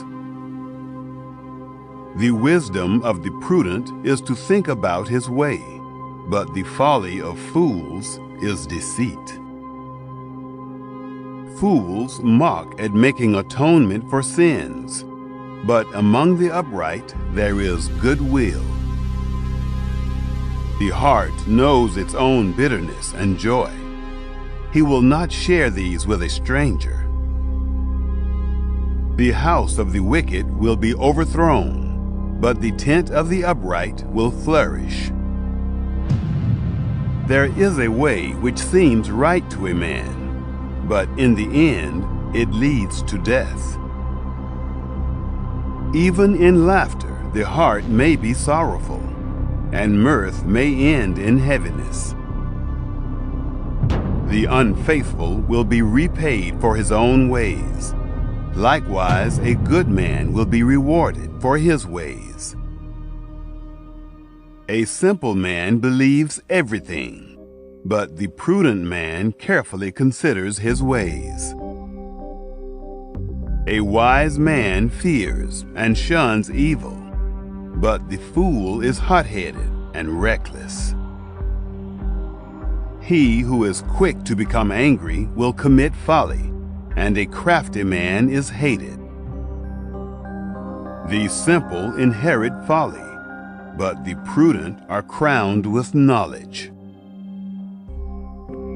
The wisdom of the prudent is to think about his way, but the folly of fools is deceit. Fools mock at making atonement for sins, but among the upright there is goodwill. The heart knows its own bitterness and joy. He will not share these with a stranger. The house of the wicked will be overthrown, but the tent of the upright will flourish. There is a way which seems right to a man, but in the end it leads to death. Even in laughter the heart may be sorrowful, and mirth may end in heaviness. The unfaithful will be repaid for his own ways. Likewise, a good man will be rewarded for his ways. A simple man believes everything, but the prudent man carefully considers his ways. A wise man fears and shuns evil, but the fool is hot-headed and reckless. He who is quick to become angry will commit folly, and a crafty man is hated. The simple inherit folly, but the prudent are crowned with knowledge.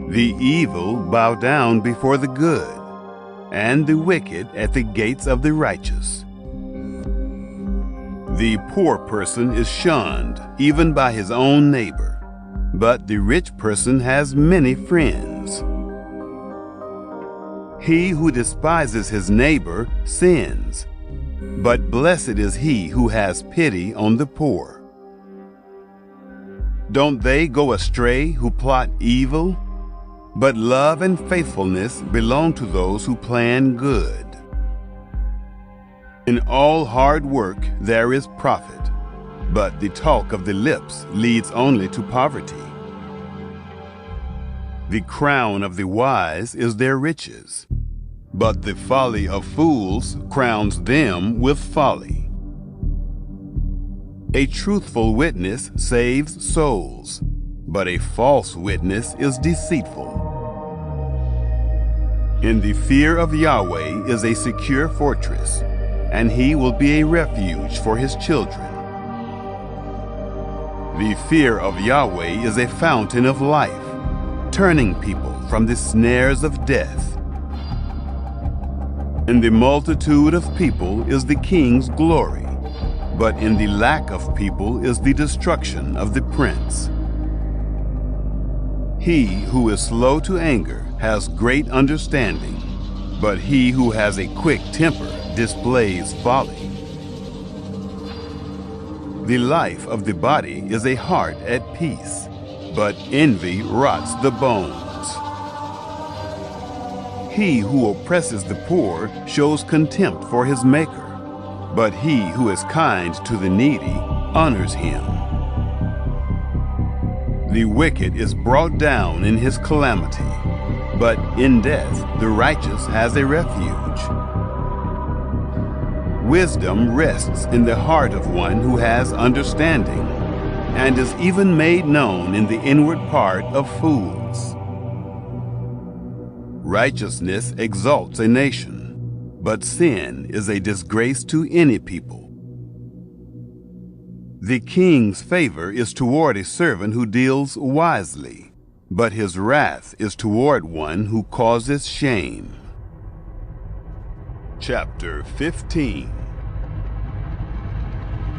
The evil bow down before the good, and the wicked at the gates of the righteous. The poor person is shunned even by his own neighbor, but the rich person has many friends. He who despises his neighbor sins, but blessed is he who has pity on the poor. Don't they go astray who plot evil? But love and faithfulness belong to those who plan good. In all hard work there is profit, but the talk of the lips leads only to poverty. The crown of the wise is their riches, but the folly of fools crowns them with folly. A truthful witness saves souls, but a false witness is deceitful. In the fear of Yahweh is a secure fortress, and he will be a refuge for his children. The fear of Yahweh is a fountain of life, turning people from the snares of death. In the multitude of people is the king's glory, but in the lack of people is the destruction of the prince. He who is slow to anger has great understanding, but he who has a quick temper displays folly. The life of the body is a heart at peace, but envy rots the bones. He who oppresses the poor shows contempt for his Maker, but he who is kind to the needy honors him. The wicked is brought down in his calamity, but in death the righteous has a refuge. Wisdom rests in the heart of one who has understanding, and is even made known in the inward part of fools. Righteousness exalts a nation, but sin is a disgrace to any people. The king's favor is toward a servant who deals wisely, but his wrath is toward one who causes shame. Chapter 15.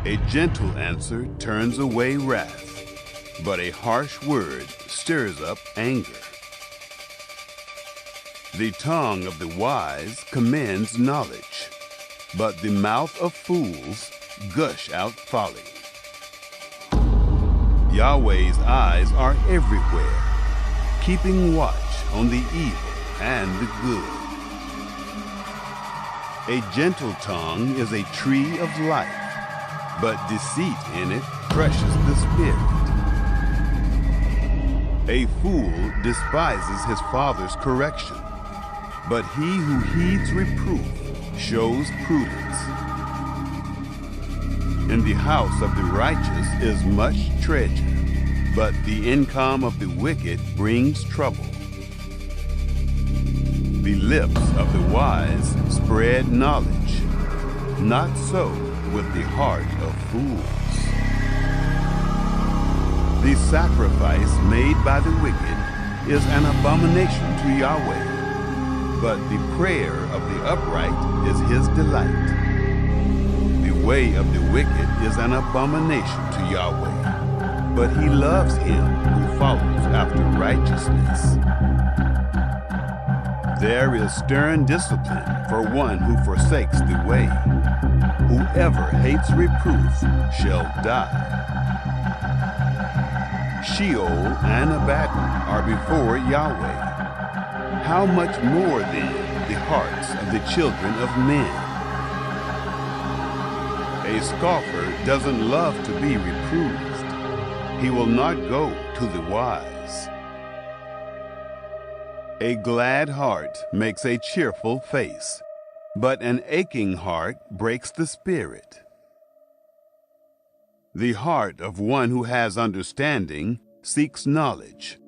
A gentle answer turns away wrath, but a harsh word stirs up anger. The tongue of the wise commends knowledge, but the mouth of fools gush out folly. Yahweh's eyes are everywhere, keeping watch on the evil and the good. A gentle tongue is a tree of life, but deceit in it crushes the spirit. A fool despises his father's correction, but he who heeds reproof shows prudence. In the house of the righteous is much treasure, but the income of the wicked brings trouble. The lips of the wise spread knowledge, not so with the heart of fools. The sacrifice made by the wicked is an abomination to Yahweh, but the prayer of the upright is his delight. The way of the wicked is an abomination to Yahweh, but he loves him who follows after righteousness. There is stern discipline for one who forsakes the way. Whoever hates reproof shall die. Sheol and Abaddon are before Yahweh. How much more then the hearts of the children of men? A scoffer doesn't love to be reproved. He will not go to the wise. A glad heart makes a cheerful face, but an aching heart breaks the spirit. The heart of one who has understanding seeks knowledge,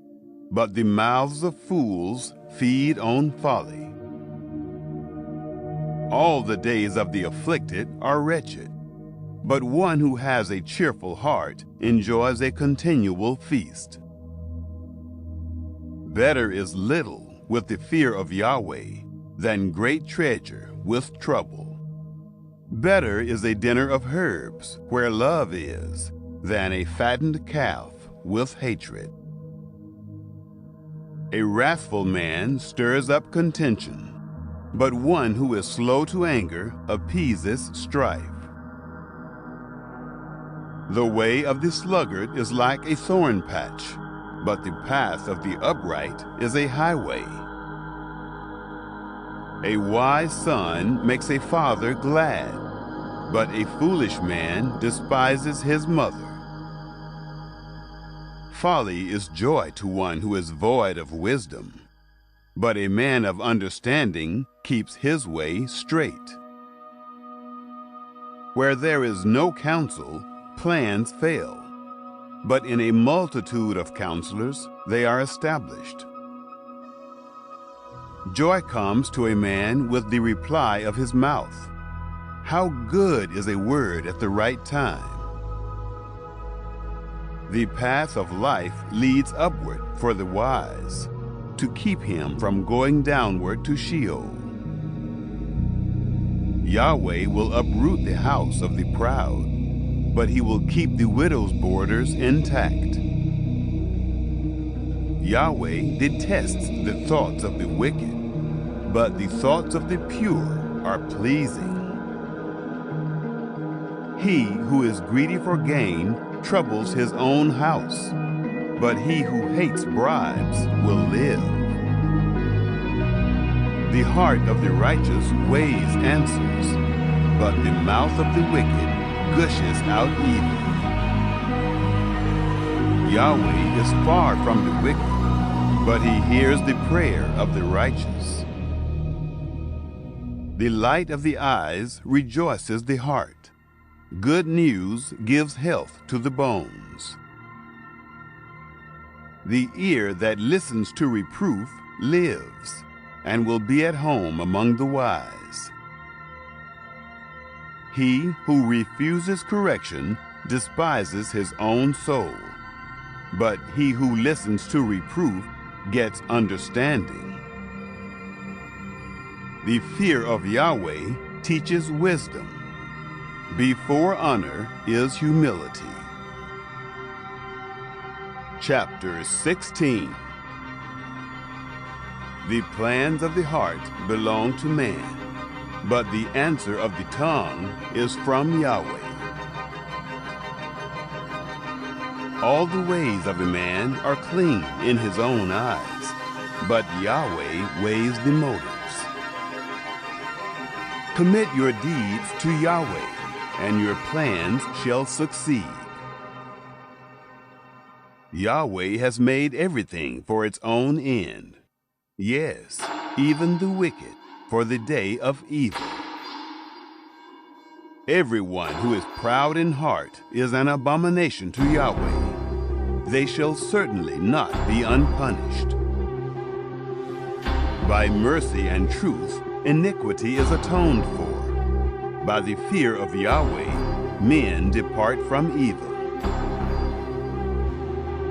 but the mouths of fools feed on folly. All the days of the afflicted are wretched, but one who has a cheerful heart enjoys a continual feast. Better is little with the fear of Yahweh than great treasure with trouble. Better is a dinner of herbs where love is than a fattened calf with hatred. A wrathful man stirs up contention, but one who is slow to anger appeases strife. The way of the sluggard is like a thorn patch, but the path of the upright is a highway. A wise son makes a father glad, but a foolish man despises his mother. Folly is joy to one who is void of wisdom, but a man of understanding keeps his way straight. Where there is no counsel, plans fail, but in a multitude of counselors they are established. Joy comes to a man with the reply of his mouth. How good is a word at the right time! The path of life leads upward for the wise, to keep him from going downward to Sheol. Yahweh will uproot the house of the proud, but he will keep the widow's borders intact. Yahweh detests the thoughts of the wicked, but the thoughts of the pure are pleasing. He who is greedy for gain troubles his own house, but he who hates bribes will live. The heart of the righteous weighs answers, but the mouth of the wicked gushes out evil. Yahweh is far from the wicked, but he hears the prayer of the righteous. The light of the eyes rejoices the heart. Good news gives health to the bones. The ear that listens to reproof lives, and will be at home among the wise. He who refuses correction despises his own soul, but he who listens to reproof gets understanding. The fear of Yahweh teaches wisdom. Before honor is humility. Chapter 16. The plans of the heart belong to man, but the answer of the tongue is from Yahweh. All the ways of a man are clean in his own eyes, but Yahweh weighs the motives. Commit your deeds to Yahweh, and your plans shall succeed. Yahweh has made everything for its own end. Yes, even the wicked for the day of evil. Everyone who is proud in heart is an abomination to Yahweh. They shall certainly not be unpunished. By mercy and truth, iniquity is atoned for. By the fear of Yahweh, men depart from evil.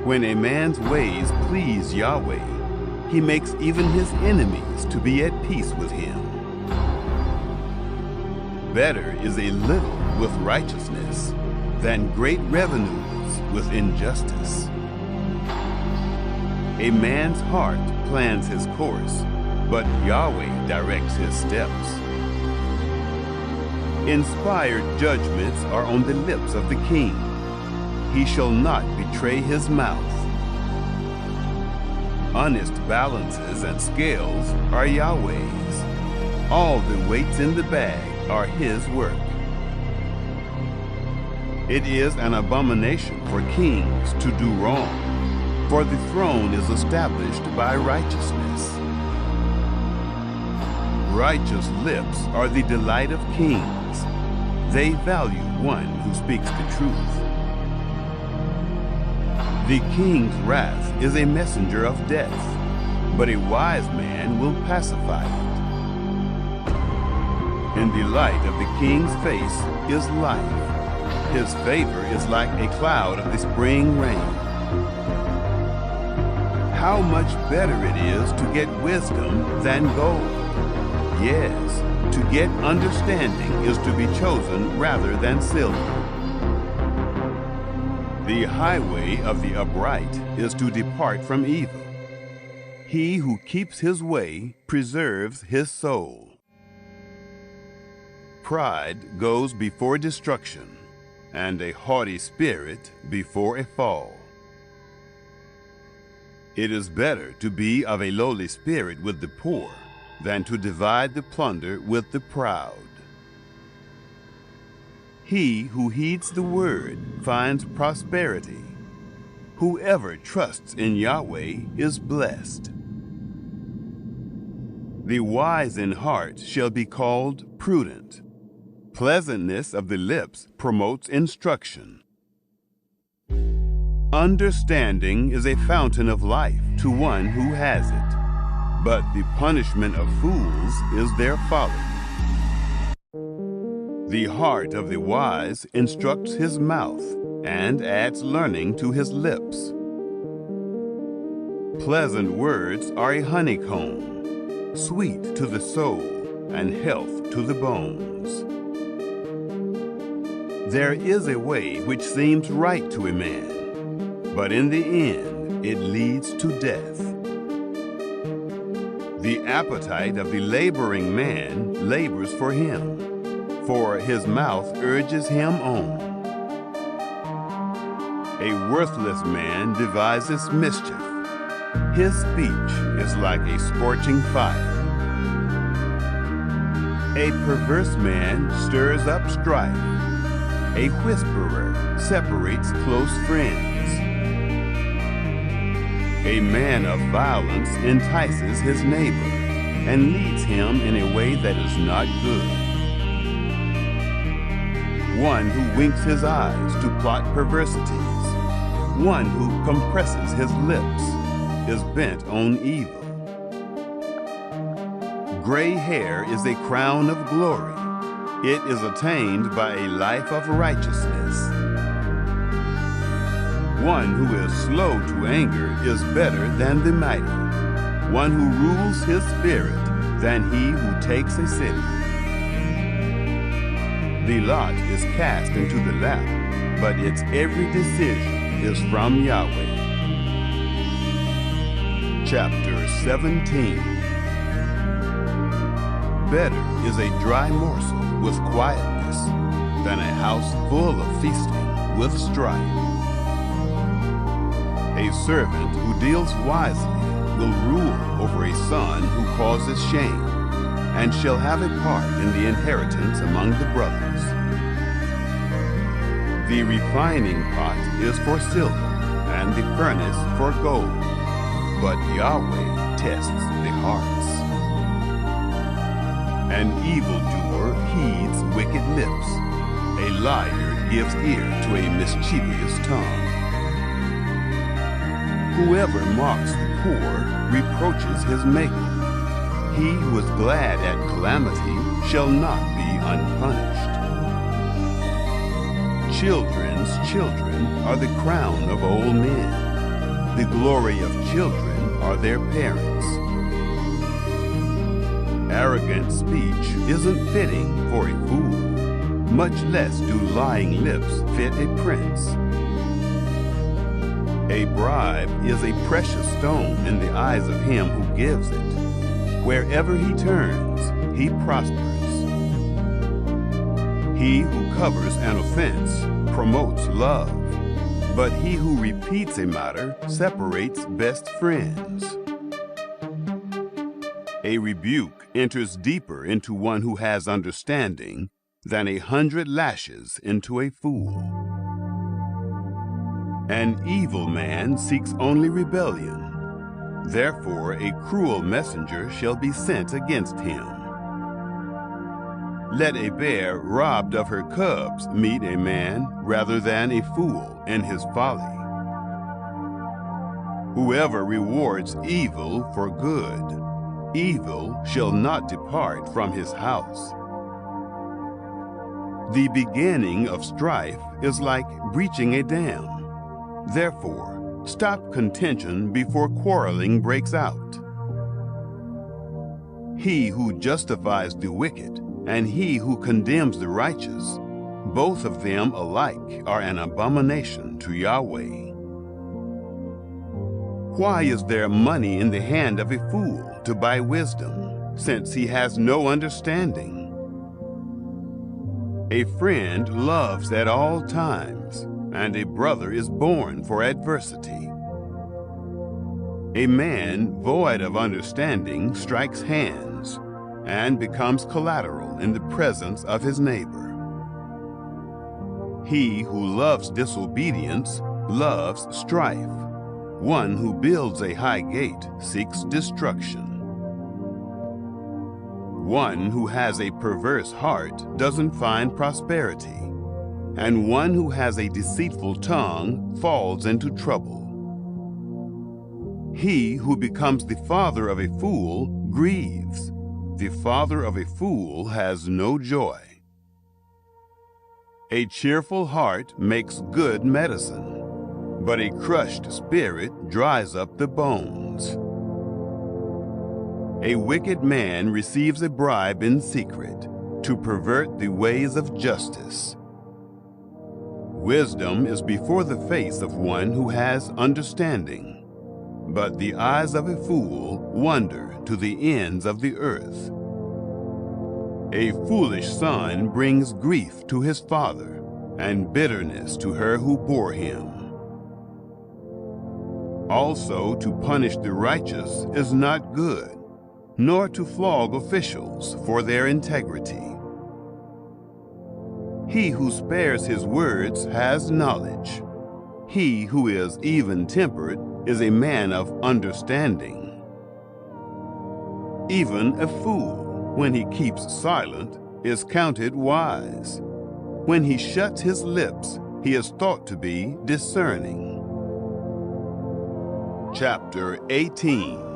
When a man's ways please Yahweh, he makes even his enemies to be at peace with him. Better is a little with righteousness than great revenues with injustice. A man's heart plans his course, but Yahweh directs his steps. Inspired judgments are on the lips of the king. He shall not betray his mouth. Honest balances and scales are Yahweh's. All the weights in the bag are his work. It is an abomination for kings to do wrong, for the throne is established by righteousness. Righteous lips are the delight of kings. They value one who speaks the truth. The king's wrath is a messenger of death, but a wise man will pacify In the light of the king's face is life. His favor is like a cloud of the spring rain. How much better it is to get wisdom than gold. Yes, to get understanding is to be chosen rather than silver. The highway of the upright is to depart from evil. He who keeps his way preserves his soul. Pride goes before destruction, and a haughty spirit before a fall. It is better to be of a lowly spirit with the poor than to divide the plunder with the proud. He who heeds the word finds prosperity. Whoever trusts in Yahweh is blessed. The wise in heart shall be called prudent. Pleasantness of the lips promotes instruction. Understanding is a fountain of life to one who has it, but the punishment of fools is their folly. The heart of the wise instructs his mouth and adds learning to his lips. Pleasant words are a honeycomb, sweet to the soul and health to the bones. There is a way which seems right to a man, but in the end it leads to death. The appetite of the laboring man labors for him, for his mouth urges him on. A worthless man devises mischief. His speech is like a scorching fire. A perverse man stirs up strife. A whisperer separates close friends. A man of violence entices his neighbor and leads him in a way that is not good. One who winks his eyes to plot perversities, one who compresses his lips, is bent on evil. Gray hair is a crown of glory. It is attained by a life of righteousness. One who is slow to anger is better than the mighty, one who rules his spirit than he who takes a city. The lot is cast into the lap, but its every decision is from Yahweh. Chapter 17. Better is a dry morsel with quietness than a house full of feasting with strife. A servant who deals wisely will rule over a son who causes shame, and shall have a part in the inheritance among the brothers. The refining pot is for silver, and the furnace for gold, but Yahweh tests the hearts. An evildoer heeds wicked lips. A liar gives ear to a mischievous tongue. Whoever mocks the poor reproaches his maker. He who is glad at calamity shall not be unpunished. Children's children are the crown of old men. The glory of children are their parents. Arrogant speech isn't fitting for a fool, much less do lying lips fit a prince. A bribe is a precious stone in the eyes of him who gives it. Wherever he turns, he prospers. He who covers an offense promotes love, but he who repeats a matter separates best friends. A rebuke enters deeper into one who has understanding than 100 lashes into a fool. An evil man seeks only rebellion. Therefore a cruel messenger shall be sent against him. Let a bear robbed of her cubs meet a man rather than a fool in his folly. Whoever rewards evil for good, evil shall not depart from his house. The beginning of strife is like breaching a dam. Therefore, stop contention before quarreling breaks out. He who justifies the wicked and he who condemns the righteous, both of them alike are an abomination to Yahweh. Why is there money in the hand of a fool to buy wisdom, since he has no understanding? A friend loves at all times, and a brother is born for adversity. A man void of understanding strikes hands and becomes collateral in the presence of his neighbor. He who loves disobedience loves strife. One who builds a high gate seeks destruction. One who has a perverse heart doesn't find prosperity, and one who has a deceitful tongue falls into trouble. He who becomes the father of a fool grieves. The father of a fool has no joy. A cheerful heart makes good medicine, but a crushed spirit dries up the bones. A wicked man receives a bribe in secret to pervert the ways of justice. Wisdom is before the face of one who has understanding, but the eyes of a fool wander to the ends of the earth. A foolish son brings grief to his father, and bitterness to her who bore him. Also, to punish the righteous is not good, nor to flog officials for their integrity. He who spares his words has knowledge. He who is even-tempered is a man of understanding. Even a fool, when he keeps silent, is counted wise. When he shuts his lips, he is thought to be discerning. Chapter 18.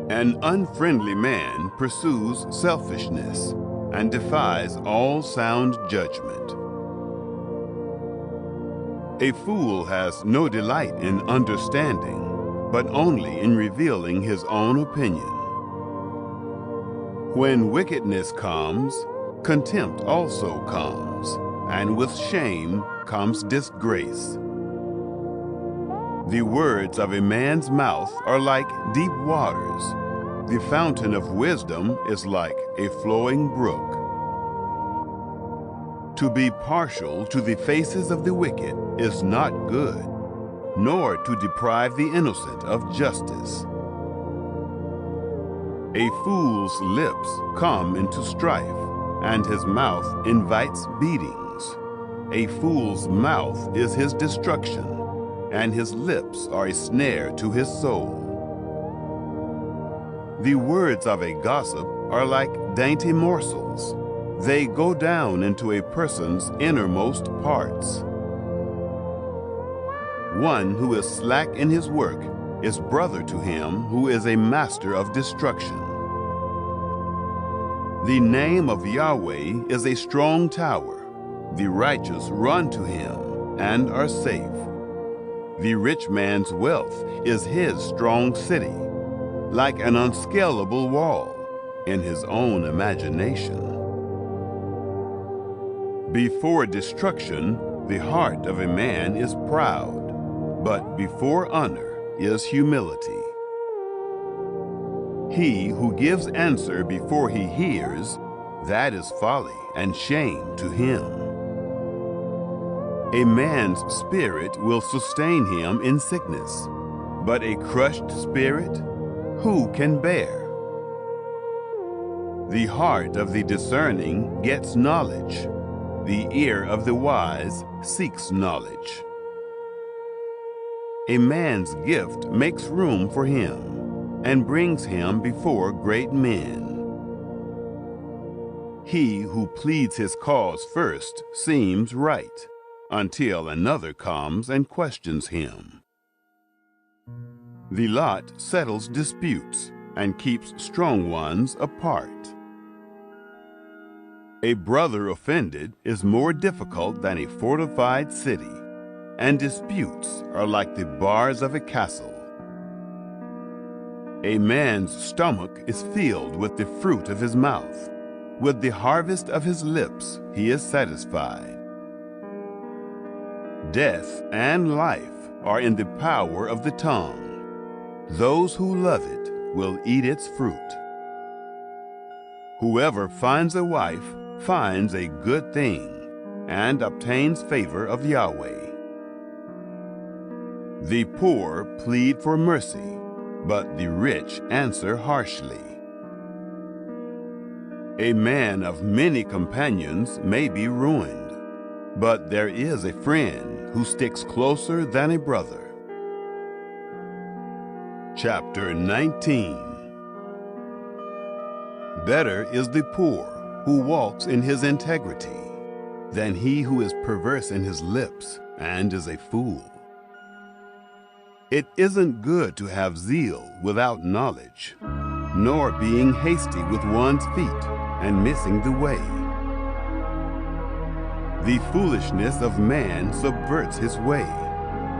An unfriendly man pursues selfishness and defies all sound judgment. A fool has no delight in understanding, but only in revealing his own opinion. When wickedness comes, contempt also comes, and with shame comes disgrace. The words of a man's mouth are like deep waters. The fountain of wisdom is like a flowing brook. To be partial to the faces of the wicked is not good, nor to deprive the innocent of justice. A fool's lips come into strife, and his mouth invites beatings. A fool's mouth is his destruction, and his lips are a snare to his soul. The words of a gossip are like dainty morsels. They go down into a person's innermost parts. One who is slack in his work is brother to him who is a master of destruction. The name of Yahweh is a strong tower. The righteous run to him and are safe. The rich man's wealth is his strong city, like an unscalable wall in his own imagination. Before destruction, the heart of a man is proud, but before honor is humility. He who gives answer before he hears, that is folly and shame to him. A man's spirit will sustain him in sickness, but a crushed spirit, who can bear? The heart of the discerning gets knowledge. The ear of the wise seeks knowledge. A man's gift makes room for him and brings him before great men. He who pleads his cause first seems right, until another comes and questions him. The lot settles disputes and keeps strong ones apart. A brother offended is more difficult than a fortified city, and disputes are like the bars of a castle. A man's stomach is filled with the fruit of his mouth. With the harvest of his lips he is satisfied. Death and life are in the power of the tongue. Those who love it will eat its fruit. Whoever finds a wife finds a good thing and obtains favor of Yahweh. The poor plead for mercy, but the rich answer harshly. A man of many companions may be ruined, but there is a friend who sticks closer than a brother. Chapter 19. Better is the poor who walks in his integrity than he who is perverse in his lips and is a fool. It isn't good to have zeal without knowledge, nor being hasty with one's feet and missing the way. The foolishness of man subverts his way.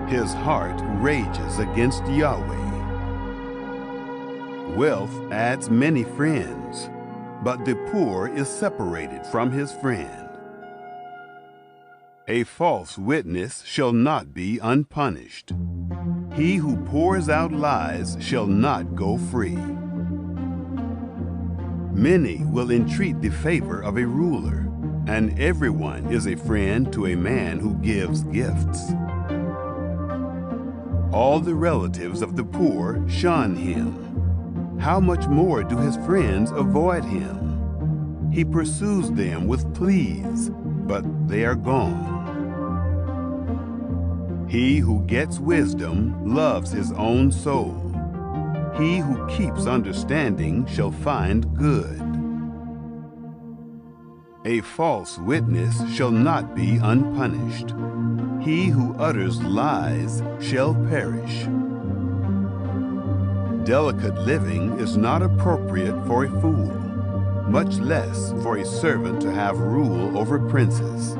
His heart rages against Yahweh. Wealth adds many friends, but the poor is separated from his friend. A false witness shall not be unpunished. He who pours out lies shall not go free. Many will entreat the favor of a ruler, and everyone is a friend to a man who gives gifts. All the relatives of the poor shun him. How much more do his friends avoid him? He pursues them with pleas, but they are gone. He who gets wisdom loves his own soul. He who keeps understanding shall find good. A false witness shall not be unpunished. He who utters lies shall perish. Delicate living is not appropriate for a fool, much less for a servant to have rule over princes.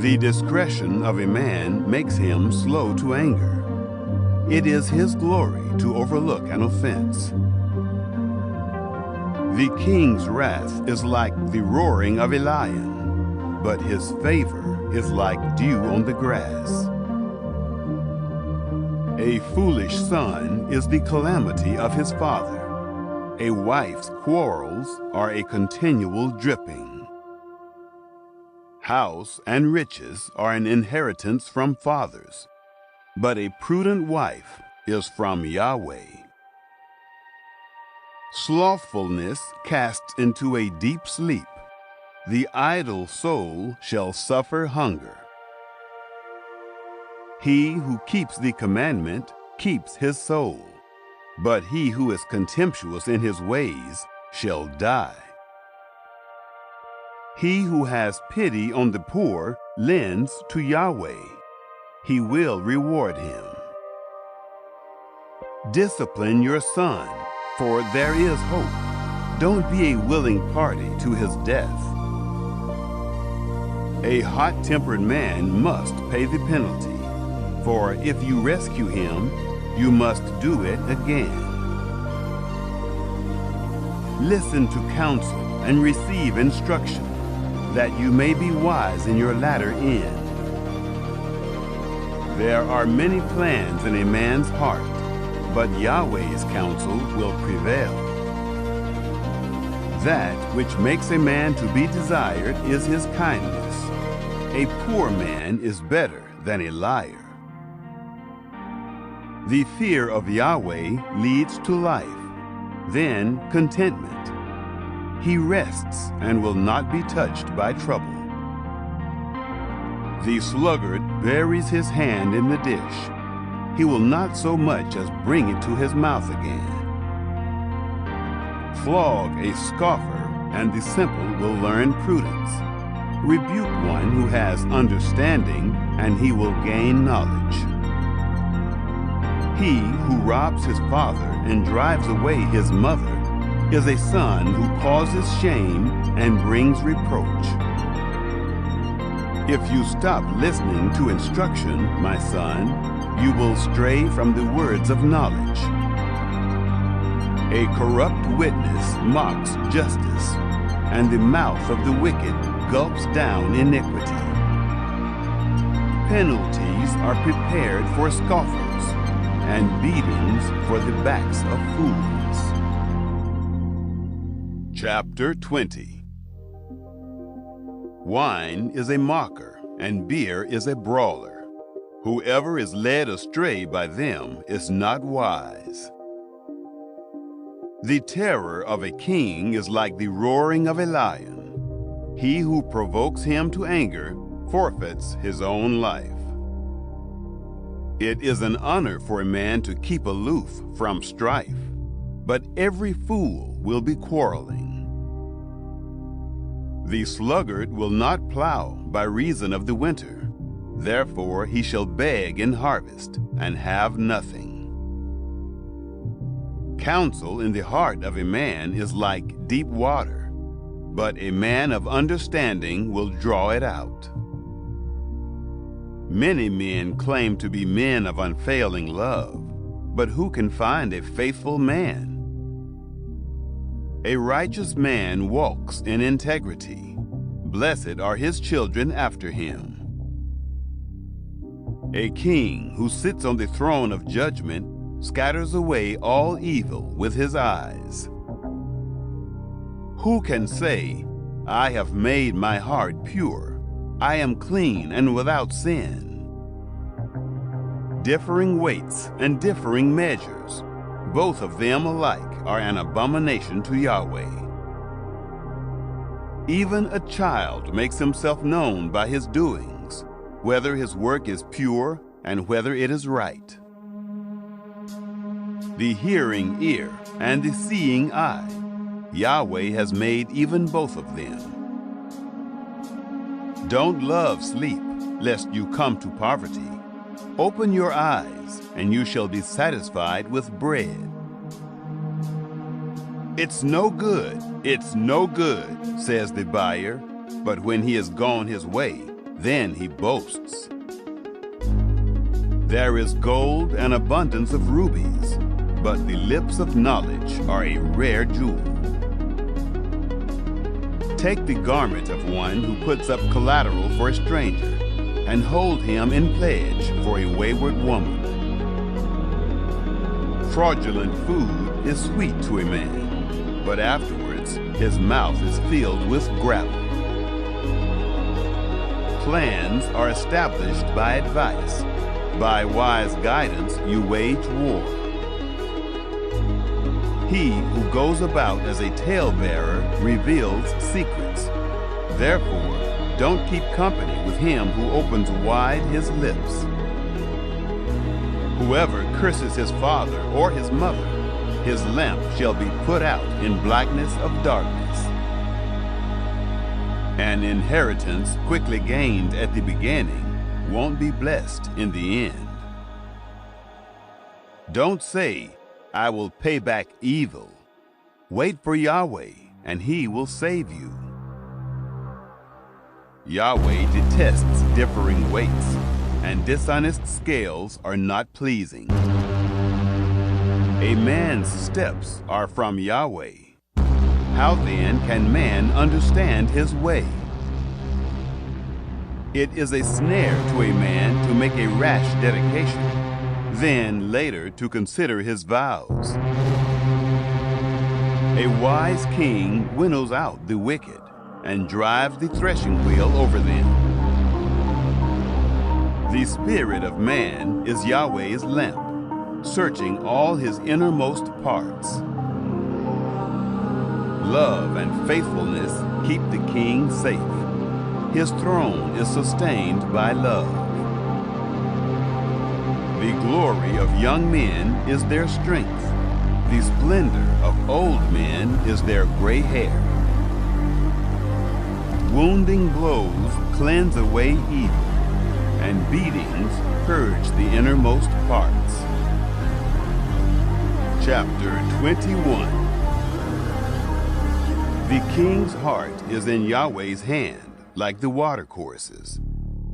The discretion of a man makes him slow to anger. It is his glory to overlook an offense. The king's wrath is like the roaring of a lion, but his favor is like dew on the grass. A foolish son is the calamity of his father. A wife's quarrels are a continual dripping. House and riches are an inheritance from fathers, but a prudent wife is from Yahweh. Slothfulness casts into a deep sleep. The idle soul shall suffer hunger. He who keeps the commandment keeps his soul, but he who is contemptuous in his ways shall die. He who has pity on the poor lends to Yahweh. He will reward him. Discipline your son, for there is hope. Don't be a willing party to his death. A hot-tempered man must pay the penalty, for if you rescue him, you must do it again. Listen to counsel and receive instruction, that you may be wise in your latter end. There are many plans in a man's heart, but Yahweh's counsel will prevail. That which makes a man to be desired is his kindness. A poor man is better than a liar. The fear of Yahweh leads to life, then contentment. He rests and will not be touched by trouble. The sluggard buries his hand in the dish. He will not so much as bring it to his mouth again. Flog a scoffer, and the simple will learn prudence. Rebuke one who has understanding, and he will gain knowledge. He who robs his father and drives away his mother is a son who causes shame and brings reproach. If you stop listening to instruction, my son, you will stray from the words of knowledge. A corrupt witness mocks justice, and the mouth of the wicked gulps down iniquity. Penalties are prepared for scoffers, and beatings for the backs of fools. Chapter 20. Wine is a mocker, and beer is a brawler. Whoever is led astray by them is not wise. The terror of a king is like the roaring of a lion. He who provokes him to anger forfeits his own life. It is an honor for a man to keep aloof from strife, but every fool will be quarreling. The sluggard will not plow by reason of the winter. Therefore he shall beg in harvest and have nothing. Counsel in the heart of a man is like deep water, but a man of understanding will draw it out. Many men claim to be men of unfailing love, but who can find a faithful man? A righteous man walks in integrity. Blessed are his children after him. A king who sits on the throne of judgment scatters away all evil with his eyes. Who can say, I have made my heart pure, I am clean and without sin? Differing weights and differing measures, both of them alike are an abomination to Yahweh. Even a child makes himself known by his doings, whether his work is pure and whether it is right. The hearing ear and the seeing eye, Yahweh has made even both of them. Don't love sleep, lest you come to poverty. Open your eyes, and you shall be satisfied with bread. It's no good, says the buyer, but when he has gone his way, then he boasts. There is gold and abundance of rubies, but the lips of knowledge are a rare jewel. Take the garment of one who puts up collateral for a stranger, and hold him in pledge for a wayward woman. Fraudulent food is sweet to a man, but afterwards his mouth is filled with gravel. Plans are established by advice. By wise guidance you wage war. He who goes about as a talebearer reveals secrets. Therefore, don't keep company with him who opens wide his lips. Whoever curses his father or his mother, his lamp shall be put out in blackness of darkness. An inheritance quickly gained at the beginning won't be blessed in the end. Don't say, I will pay back evil. Wait for Yahweh, and he will save you. Yahweh detests differing weights, and dishonest scales are not pleasing. A man's steps are from Yahweh. How then can man understand his way? It is a snare to a man to make a rash dedication, then later to consider his vows. A wise king winnows out the wicked and drives the threshing wheel over them. The spirit of man is Yahweh's lamp, searching all his innermost parts. Love and faithfulness keep the king safe. His throne is sustained by love. The glory of young men is their strength. The splendor of old men is their gray hair. Wounding blows cleanse away evil, and beatings purge the innermost parts. Chapter 21. The king's heart is in Yahweh's hand, like the watercourses.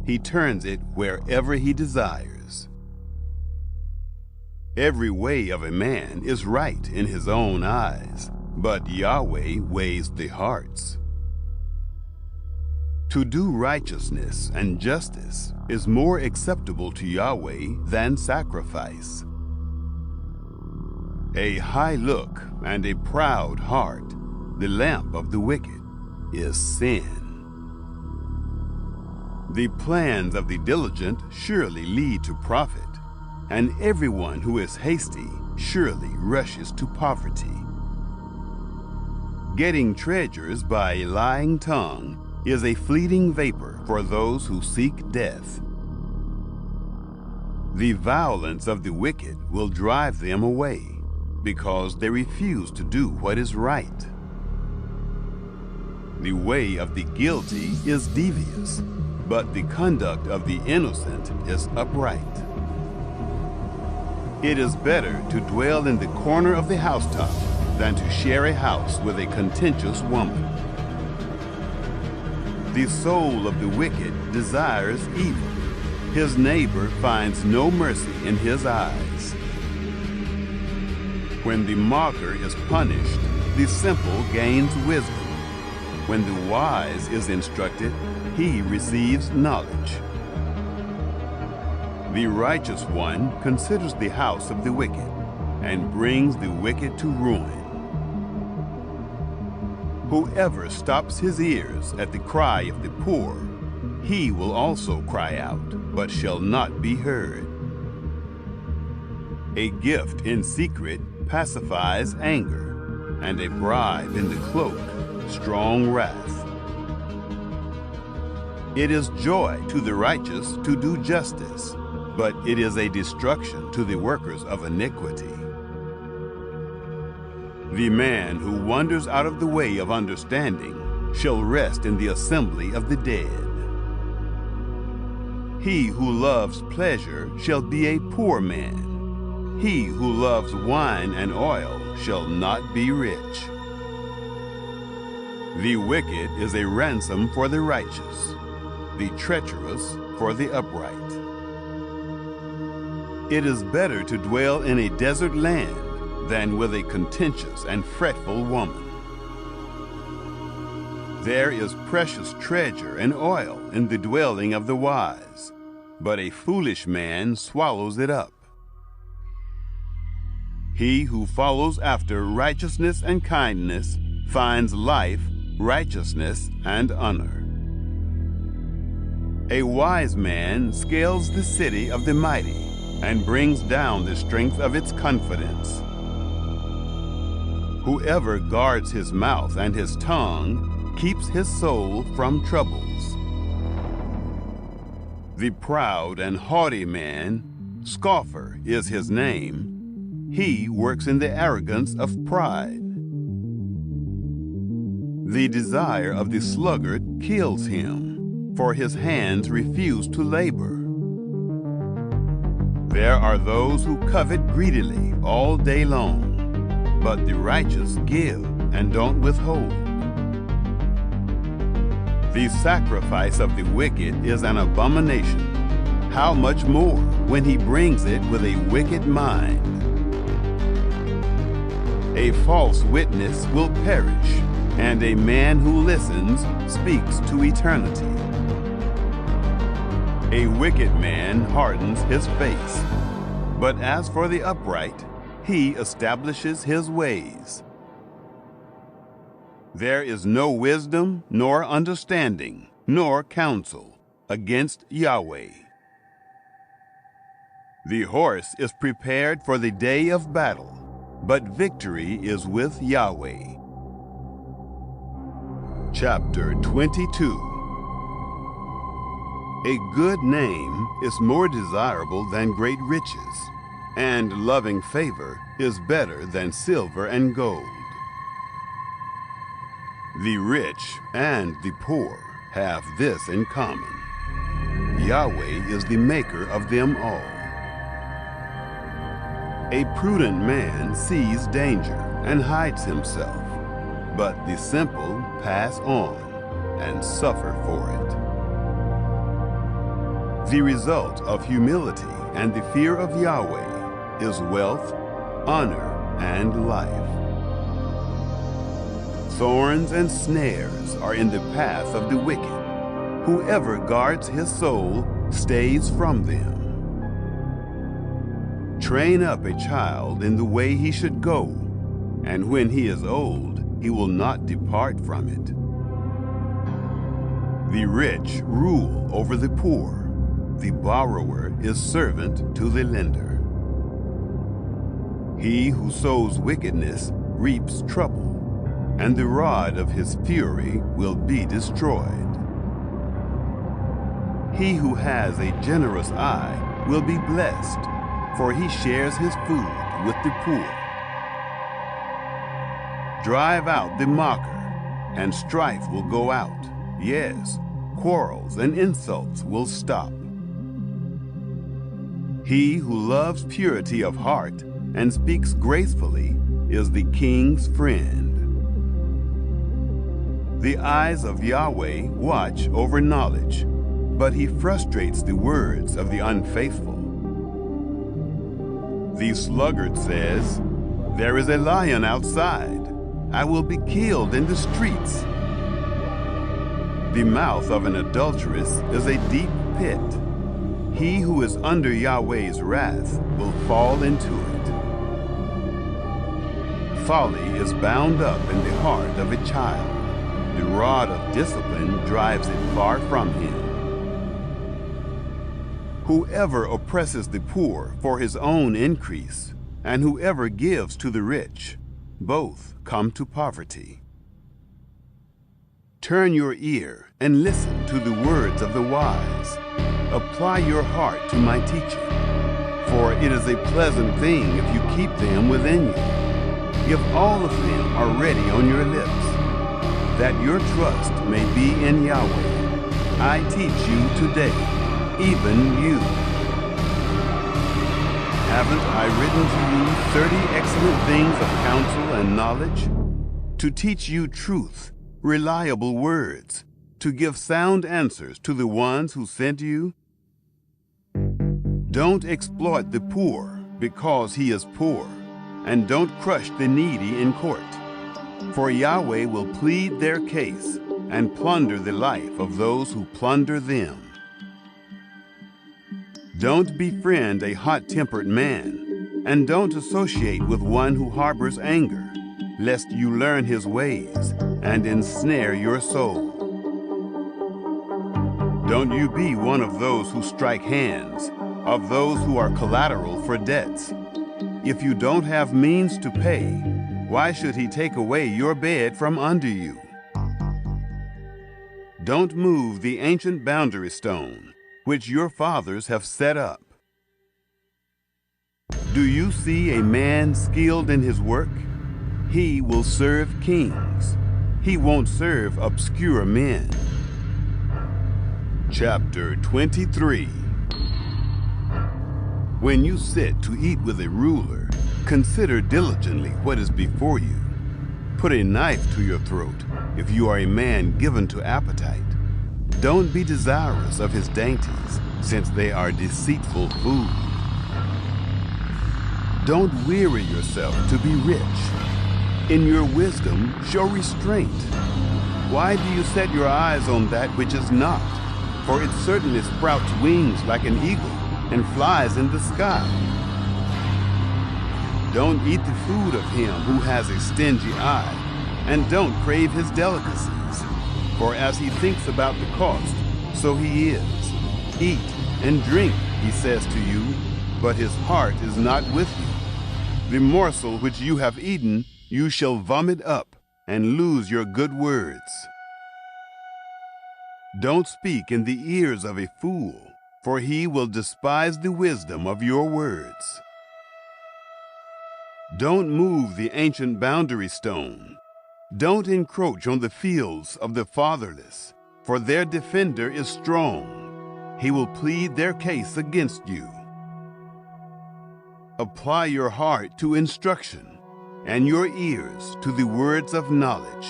He turns it wherever he desires. Every way of a man is right in his own eyes, but Yahweh weighs the hearts. To do righteousness and justice is more acceptable to Yahweh than sacrifice. A high look and a proud heart, the lamp of the wicked, is sin. The plans of the diligent surely lead to profit, and everyone who is hasty surely rushes to poverty. Getting treasures by a lying tongue is a fleeting vapor for those who seek death. The violence of the wicked will drive them away, because they refuse to do what is right. The way of the guilty is devious, but the conduct of the innocent is upright. It is better to dwell in the corner of the housetop than to share a house with a contentious woman. The soul of the wicked desires evil. His neighbor finds no mercy in his eyes. When the mocker is punished, the simple gains wisdom. When the wise is instructed, he receives knowledge. The righteous one considers the house of the wicked and brings the wicked to ruin. Whoever stops his ears at the cry of the poor, he will also cry out, but shall not be heard. A gift in secret pacifies anger, and a bribe in the cloak, strong wrath. It is joy to the righteous to do justice, but it is a destruction to the workers of iniquity. The man who wanders out of the way of understanding shall rest in the assembly of the dead. He who loves pleasure shall be a poor man. He who loves wine and oil shall not be rich. The wicked is a ransom for the righteous, the treacherous for the upright. It is better to dwell in a desert land than with a contentious and fretful woman. There is precious treasure and oil in the dwelling of the wise, but a foolish man swallows it up. He who follows after righteousness and kindness finds life, righteousness, and honor. A wise man scales the city of the mighty and brings down the strength of its confidence. Whoever guards his mouth and his tongue keeps his soul from troubles. The proud and haughty man, scoffer is his name. He works in the arrogance of pride. The desire of the sluggard kills him, for his hands refuse to labor. There are those who covet greedily all day long, but the righteous give and don't withhold. The sacrifice of the wicked is an abomination. How much more when he brings it with a wicked mind? A false witness will perish, and a man who listens speaks to eternity. A wicked man hardens his face, but as for the upright, he establishes his ways. There is no wisdom, nor understanding, nor counsel against Yahweh. The horse is prepared for the day of battle, but victory is with Yahweh. Chapter 22. A good name is more desirable than great riches, and loving favor is better than silver and gold. The rich and the poor have this in common: Yahweh is the maker of them all. A prudent man sees danger and hides himself, but the simple pass on and suffer for it. The result of humility and the fear of Yahweh is wealth, honor, and life. Thorns and snares are in the path of the wicked. Whoever guards his soul stays from them. Train up a child in the way he should go, and when he is old, he will not depart from it. The rich rule over the poor. The borrower is servant to the lender. He who sows wickedness reaps trouble, and the rod of his fury will be destroyed. He who has a generous eye will be blessed, for he shares his food with the poor. Drive out the mocker, and strife will go out. Yes, quarrels and insults will stop. He who loves purity of heart and speaks gracefully is the king's friend. The eyes of Yahweh watch over knowledge, but he frustrates the words of the unfaithful. The sluggard says, "There is a lion outside. I will be killed in the streets." The mouth of an adulteress is a deep pit. He who is under Yahweh's wrath will fall into it. Folly is bound up in the heart of a child. The rod of discipline drives it far from him. Whoever oppresses the poor for his own increase, and whoever gives to the rich, both come to poverty. Turn your ear and listen to the words of the wise. Apply your heart to my teaching, for it is a pleasant thing if you keep them within you. If all of them are ready on your lips, that your trust may be in Yahweh. I teach you today, even you. Haven't I written to you 30 excellent things of counsel and knowledge? To teach you truth, reliable words, to give sound answers to the ones who sent you? Don't exploit the poor because he is poor, and don't crush the needy in court. For Yahweh will plead their case and plunder the life of those who plunder them. Don't befriend a hot-tempered man, and don't associate with one who harbors anger, lest you learn his ways and ensnare your soul. Don't you be one of those who strike hands, of those who are collateral for debts. If you don't have means to pay, why should he take away your bed from under you? Don't move the ancient boundary stone, which your fathers have set up. Do you see a man skilled in his work? He will serve kings. He won't serve obscure men. Chapter 23. When you sit to eat with a ruler, consider diligently what is before you. Put a knife to your throat if you are a man given to appetite. Don't be desirous of his dainties, since they are deceitful food. Don't weary yourself to be rich. In your wisdom, show restraint. Why do you set your eyes on that which is not? For it certainly sprouts wings like an eagle and flies in the sky. Don't eat the food of him who has a stingy eye, and don't crave his delicacies. For as he thinks about the cost, so he is. Eat and drink, he says to you, but his heart is not with you. The morsel which you have eaten, you shall vomit up and lose your good words. Don't speak in the ears of a fool, for he will despise the wisdom of your words. Don't move the ancient boundary stone. Don't encroach on the fields of the fatherless, for their defender is strong. He will plead their case against you. Apply your heart to instruction, and your ears to the words of knowledge.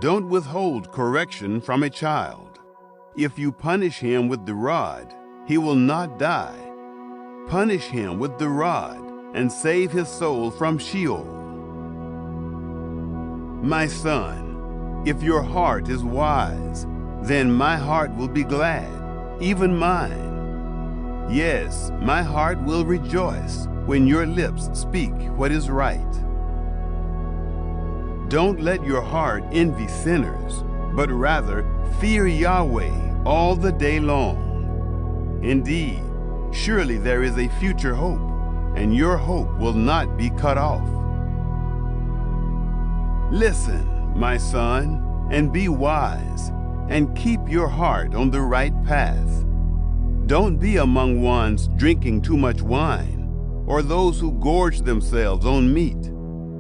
Don't withhold correction from a child. If you punish him with the rod, he will not die. Punish him with the rod and save his soul from Sheol. My son, if your heart is wise, then my heart will be glad, even mine. Yes, my heart will rejoice when your lips speak what is right. Don't let your heart envy sinners, but rather fear Yahweh all the day long. Indeed, surely there is a future hope, and your hope will not be cut off. Listen, my son, and be wise, and keep your heart on the right path. Don't be among ones drinking too much wine, or those who gorge themselves on meat,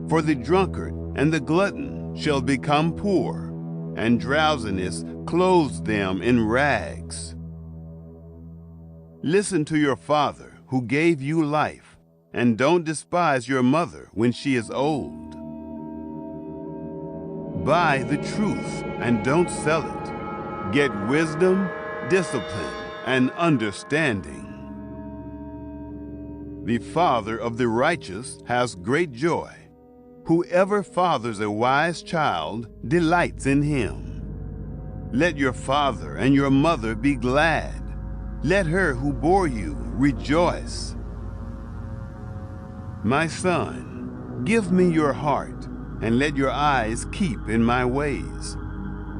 for the drunkard and the glutton shall become poor, and drowsiness clothes them in rags. Listen to your father who gave you life, and don't despise your mother when she is old. Buy the truth and don't sell it. Get wisdom, discipline, and understanding. The father of the righteous has great joy. Whoever fathers a wise child delights in him. Let your father and your mother be glad. Let her who bore you rejoice. My son, give me your heart, and let your eyes keep in my ways.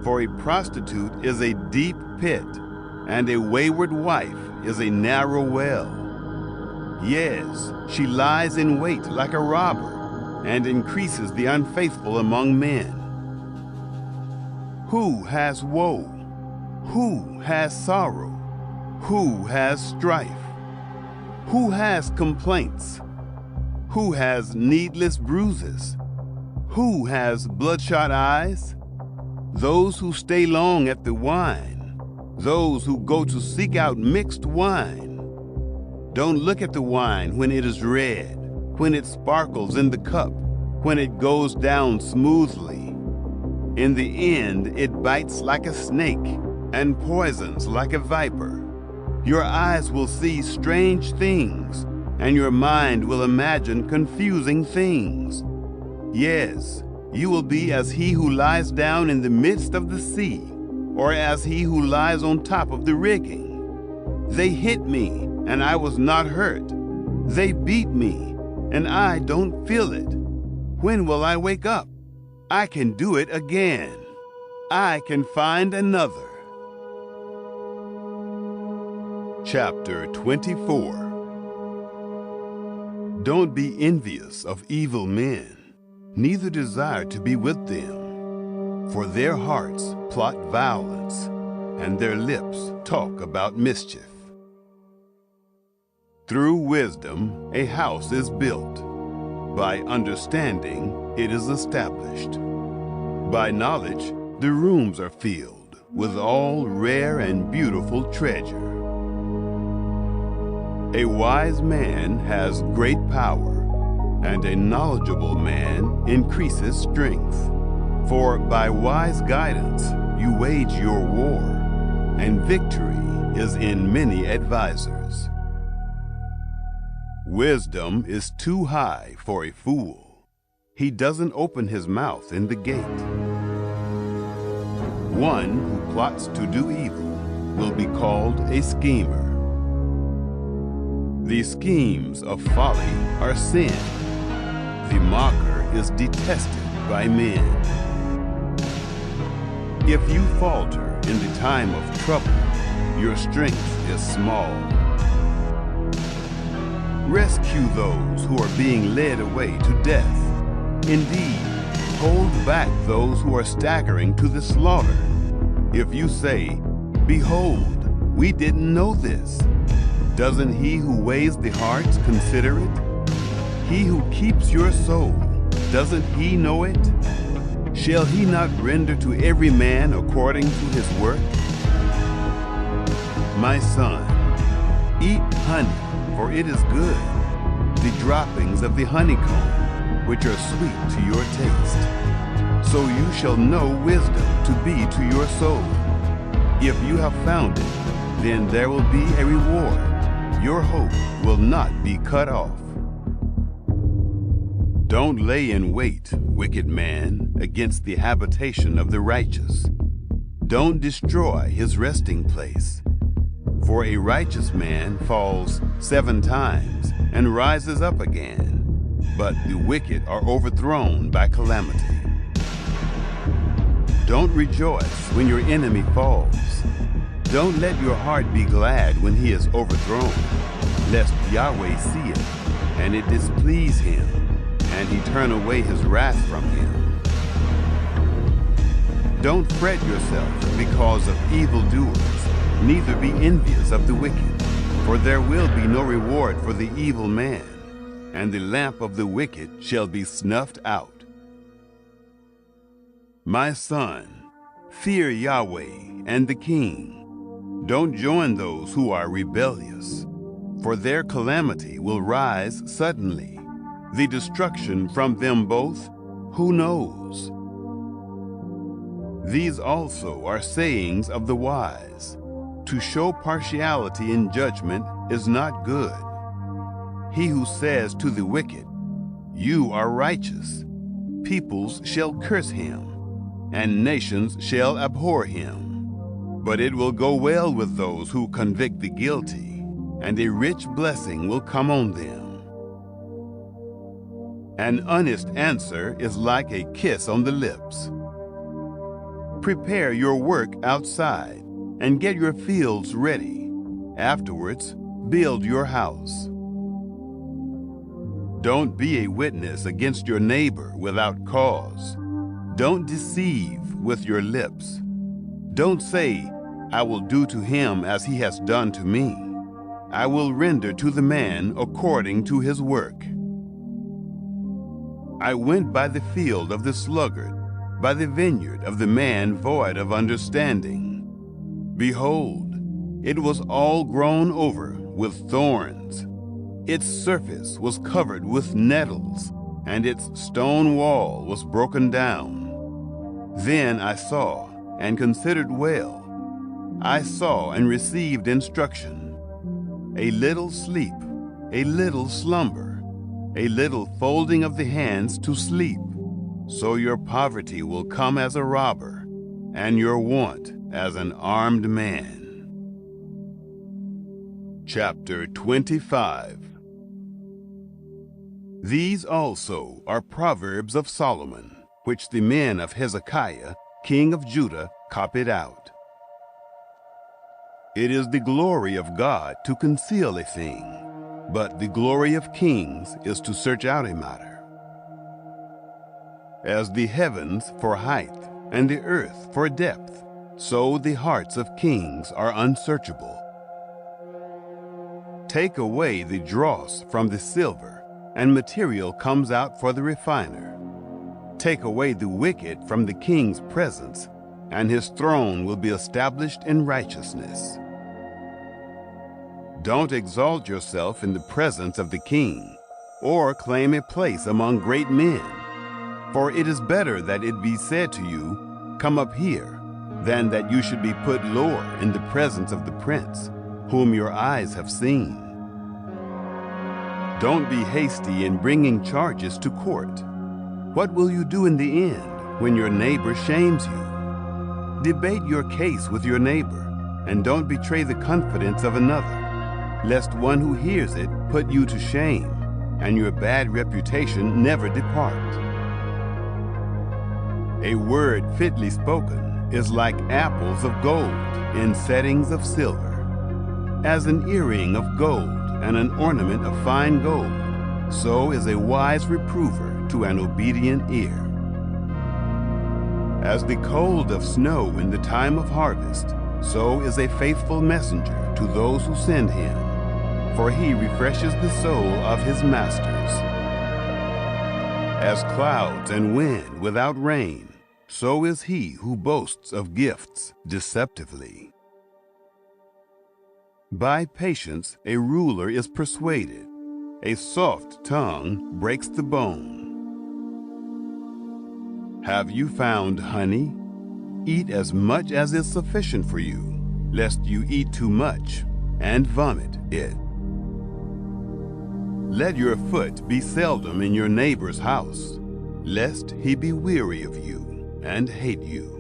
For a prostitute is a deep pit, and a wayward wife is a narrow well. Yes, she lies in wait like a robber, and increases the unfaithful among men. Who has woe? Who has sorrow? Who has strife? Who has complaints? Who has needless bruises? Who has bloodshot eyes? Those who stay long at the wine, those who go to seek out mixed wine. Don't look at the wine when it is red, when it sparkles in the cup, when it goes down smoothly. In the end, it bites like a snake and poisons like a viper. Your eyes will see strange things, and your mind will imagine confusing things. Yes, you will be as he who lies down in the midst of the sea, or as he who lies on top of the rigging. They hit me, and I was not hurt. They beat me, and I don't feel it. When will I wake up? I can do it again. I can find another. Chapter 24. Don't be envious of evil men, neither desire to be with them. For their hearts plot violence, and their lips talk about mischief. Through wisdom a house is built. By understanding it is established. By knowledge the rooms are filled with all rare and beautiful treasure. A wise man has great power, and a knowledgeable man increases strength. For by wise guidance you wage your war, and victory is in many advisers. Wisdom is too high for a fool. He doesn't open his mouth in the gate. One who plots to do evil will be called a schemer. The schemes of folly are sin. The mocker is detested by men. If you falter in the time of trouble, your strength is small. Rescue those who are being led away to death. Indeed, hold back those who are staggering to the slaughter. If you say, "Behold, we didn't know this," doesn't he who weighs the hearts consider it? He who keeps your soul, doesn't he know it? Shall he not render to every man according to his work? My son, eat honey, for it is good, the droppings of the honeycomb, which are sweet to your taste. So you shall know wisdom to be to your soul. If you have found it, then there will be a reward. Your hope will not be cut off. Don't lay in wait, wicked man, against the habitation of the righteous. Don't destroy his resting place. For a righteous man falls 7 times and rises up again, but the wicked are overthrown by calamity. Don't rejoice when your enemy falls. Don't let your heart be glad when he is overthrown, lest Yahweh see it, and it displease him, and he turn away his wrath from him. Don't fret yourself because of evildoers, neither be envious of the wicked, for there will be no reward for the evil man, and the lamp of the wicked shall be snuffed out. My son, fear Yahweh and the king. Don't join those who are rebellious, for their calamity will rise suddenly. The destruction from them both, who knows? These also are sayings of the wise. To show partiality in judgment is not good. He who says to the wicked, "You are righteous," peoples shall curse him, and nations shall abhor him. But it will go well with those who convict the guilty, and a rich blessing will come on them. An honest answer is like a kiss on the lips. Prepare your work outside, and get your fields ready. Afterwards, build your house. Don't be a witness against your neighbor without cause. Don't deceive with your lips. Don't say, "I will do to him as he has done to me. I will render to the man according to his work." I went by the field of the sluggard, by the vineyard of the man void of understanding. Behold, it was all grown over with thorns. Its surface was covered with nettles, and its stone wall was broken down. Then I saw and considered well. I saw and received instruction. A little sleep, a little slumber, a little folding of the hands to sleep. So your poverty will come as a robber, and your want as an armed man. Chapter 25. These also are Proverbs of Solomon, which the men of Hezekiah, king of Judah, copied out. It is the glory of God to conceal a thing, but the glory of kings is to search out a matter. As the heavens for height and the earth for depth, so the hearts of kings are unsearchable. Take away the dross from the silver, and material comes out for the refiner. Take away the wicked from the king's presence, and his throne will be established in righteousness. Don't exalt yourself in the presence of the king, or claim a place among great men. For it is better that it be said to you, "Come up here," than that you should be put lower in the presence of the prince, whom your eyes have seen. Don't be hasty in bringing charges to court. What will you do in the end when your neighbor shames you? Debate your case with your neighbor, and don't betray the confidence of another, lest one who hears it put you to shame, and your bad reputation never depart. A word fitly spoken is like apples of gold in settings of silver. As an earring of gold and an ornament of fine gold, so is a wise reprover to an obedient ear. As the cold of snow in the time of harvest, so is a faithful messenger to those who send him, for he refreshes the soul of his masters. As clouds and wind without rain, so is he who boasts of gifts deceptively. By patience a ruler is persuaded, A soft tongue breaks the bone. Have you found honey? Eat as much as is sufficient for you, lest you eat too much and vomit it. Let your foot be seldom in your neighbor's house, lest he be weary of you and hate you.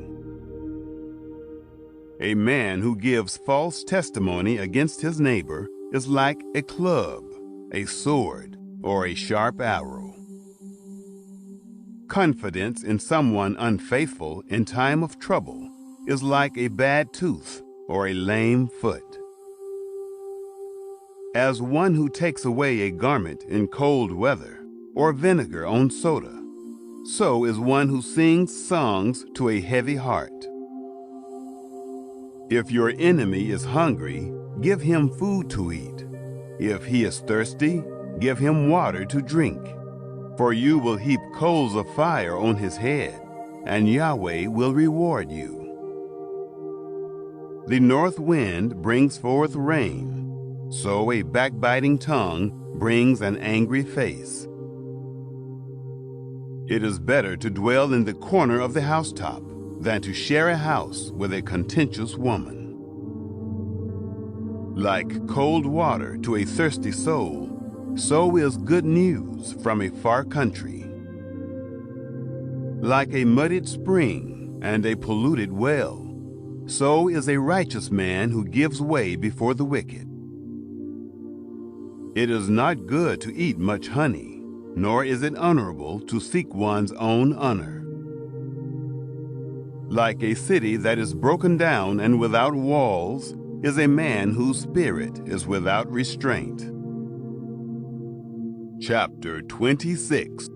A man who gives false testimony against his neighbor is like a club, a sword, or a sharp arrow. Confidence in someone unfaithful in time of trouble is like a bad tooth or a lame foot. As one who takes away a garment in cold weather or vinegar on soda, so is one who sings songs to a heavy heart. If your enemy is hungry, give him food to eat. If he is thirsty, give him water to drink. For you will heap coals of fire on his head, and Yahweh will reward you. The north wind brings forth rain, so a backbiting tongue brings an angry face. It is better to dwell in the corner of the housetop than to share a house with a contentious woman. Like cold water to a thirsty soul, so is good news from a far country. Like a muddied spring and a polluted well, so is a righteous man who gives way before the wicked. It is not good to eat much honey, nor is it honorable to seek one's own honor. Like a city that is broken down and without walls is a man whose spirit is without restraint. Chapter 26.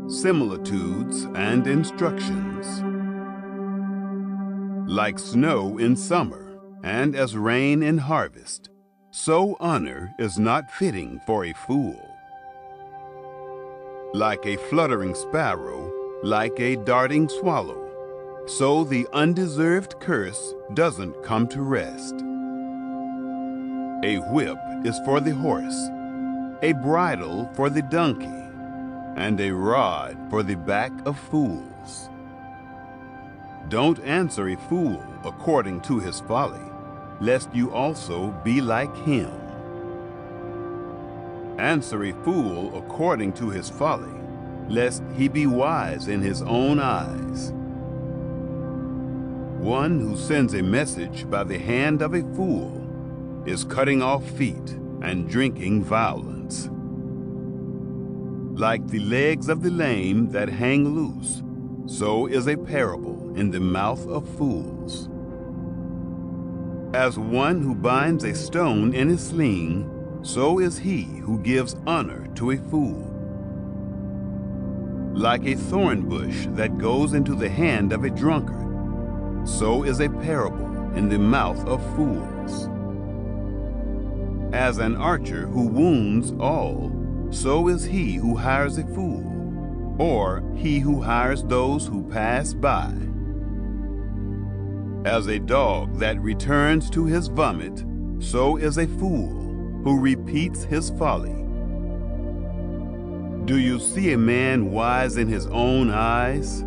Similitudes and instructions. Like snow in summer and as rain in harvest, so honor is not fitting for a fool. Like a fluttering sparrow, like a darting swallow, so the undeserved curse doesn't come to rest. A whip is for the horse, a bridle for the donkey, and a rod for the back of fools. Don't answer a fool according to his folly, lest you also be like him. Answer a fool according to his folly, lest he be wise in his own eyes. One who sends a message by the hand of a fool is cutting off feet and drinking violence. Like the legs of the lame that hang loose, so is a parable in the mouth of fools. As one who binds a stone in a sling, so is he who gives honor to a fool. Like a thorn bush that goes into the hand of a drunkard, so is a parable in the mouth of fools. As an archer who wounds all, so is he who hires a fool, or he who hires those who pass by. As a dog that returns to his vomit, so is a fool who repeats his folly. Do you see a man wise in his own eyes?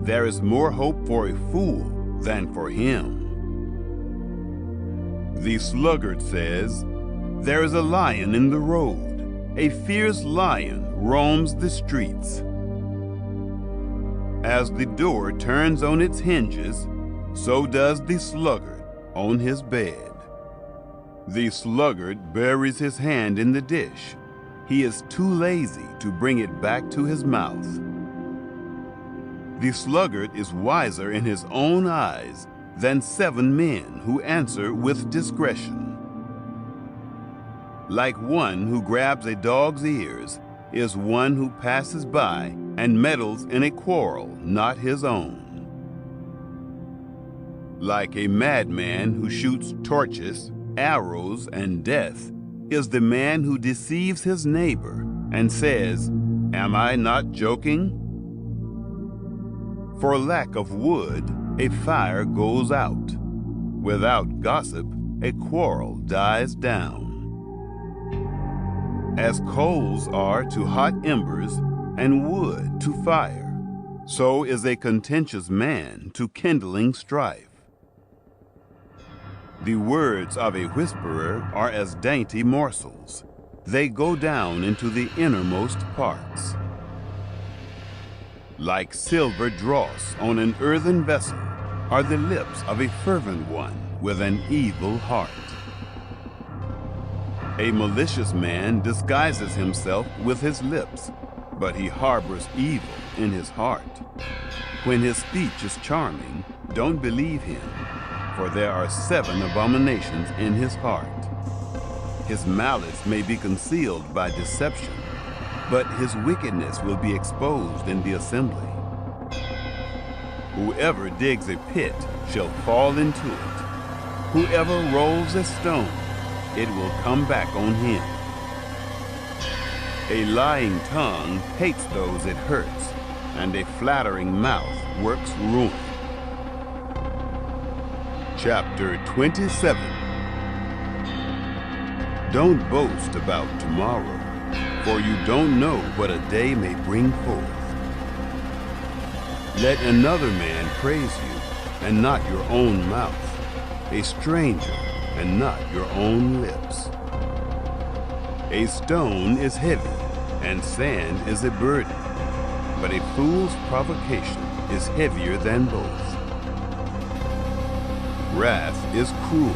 There is more hope for a fool than for him. The sluggard says, "There is a lion in the road. A fierce lion roams the streets." As the door turns on its hinges, so does the sluggard on his bed. The sluggard buries his hand in the dish. He is too lazy to bring it back to his mouth. The sluggard is wiser in his own eyes than 7 men who answer with discretion. Like one who grabs a dog's ears is one who passes by and meddles in a quarrel not his own. Like a madman who shoots torches, arrows, and death is the man who deceives his neighbor and says, "Am I not joking?" For lack of wood, a fire goes out. Without gossip, a quarrel dies down. As coals are to hot embers, and wood to fire, so is a contentious man to kindling strife. The words of a whisperer are as dainty morsels. They go down into the innermost parts. Like silver dross on an earthen vessel are the lips of a fervent one with an evil heart. A malicious man disguises himself with his lips, but he harbors evil in his heart. When his speech is charming, don't believe him, for there are 7 abominations in his heart. His malice may be concealed by deception, but his wickedness will be exposed in the assembly. Whoever digs a pit shall fall into it. Whoever rolls a stone, it will come back on him. A lying tongue hates those it hurts, and a flattering mouth works ruin. Chapter 27. Don't boast about tomorrow, for you don't know what a day may bring forth. Let another man praise you, and not your own mouth, a stranger, and not your own lips. A stone is heavy, and sand is a burden, but a fool's provocation is heavier than both. Wrath is cruel,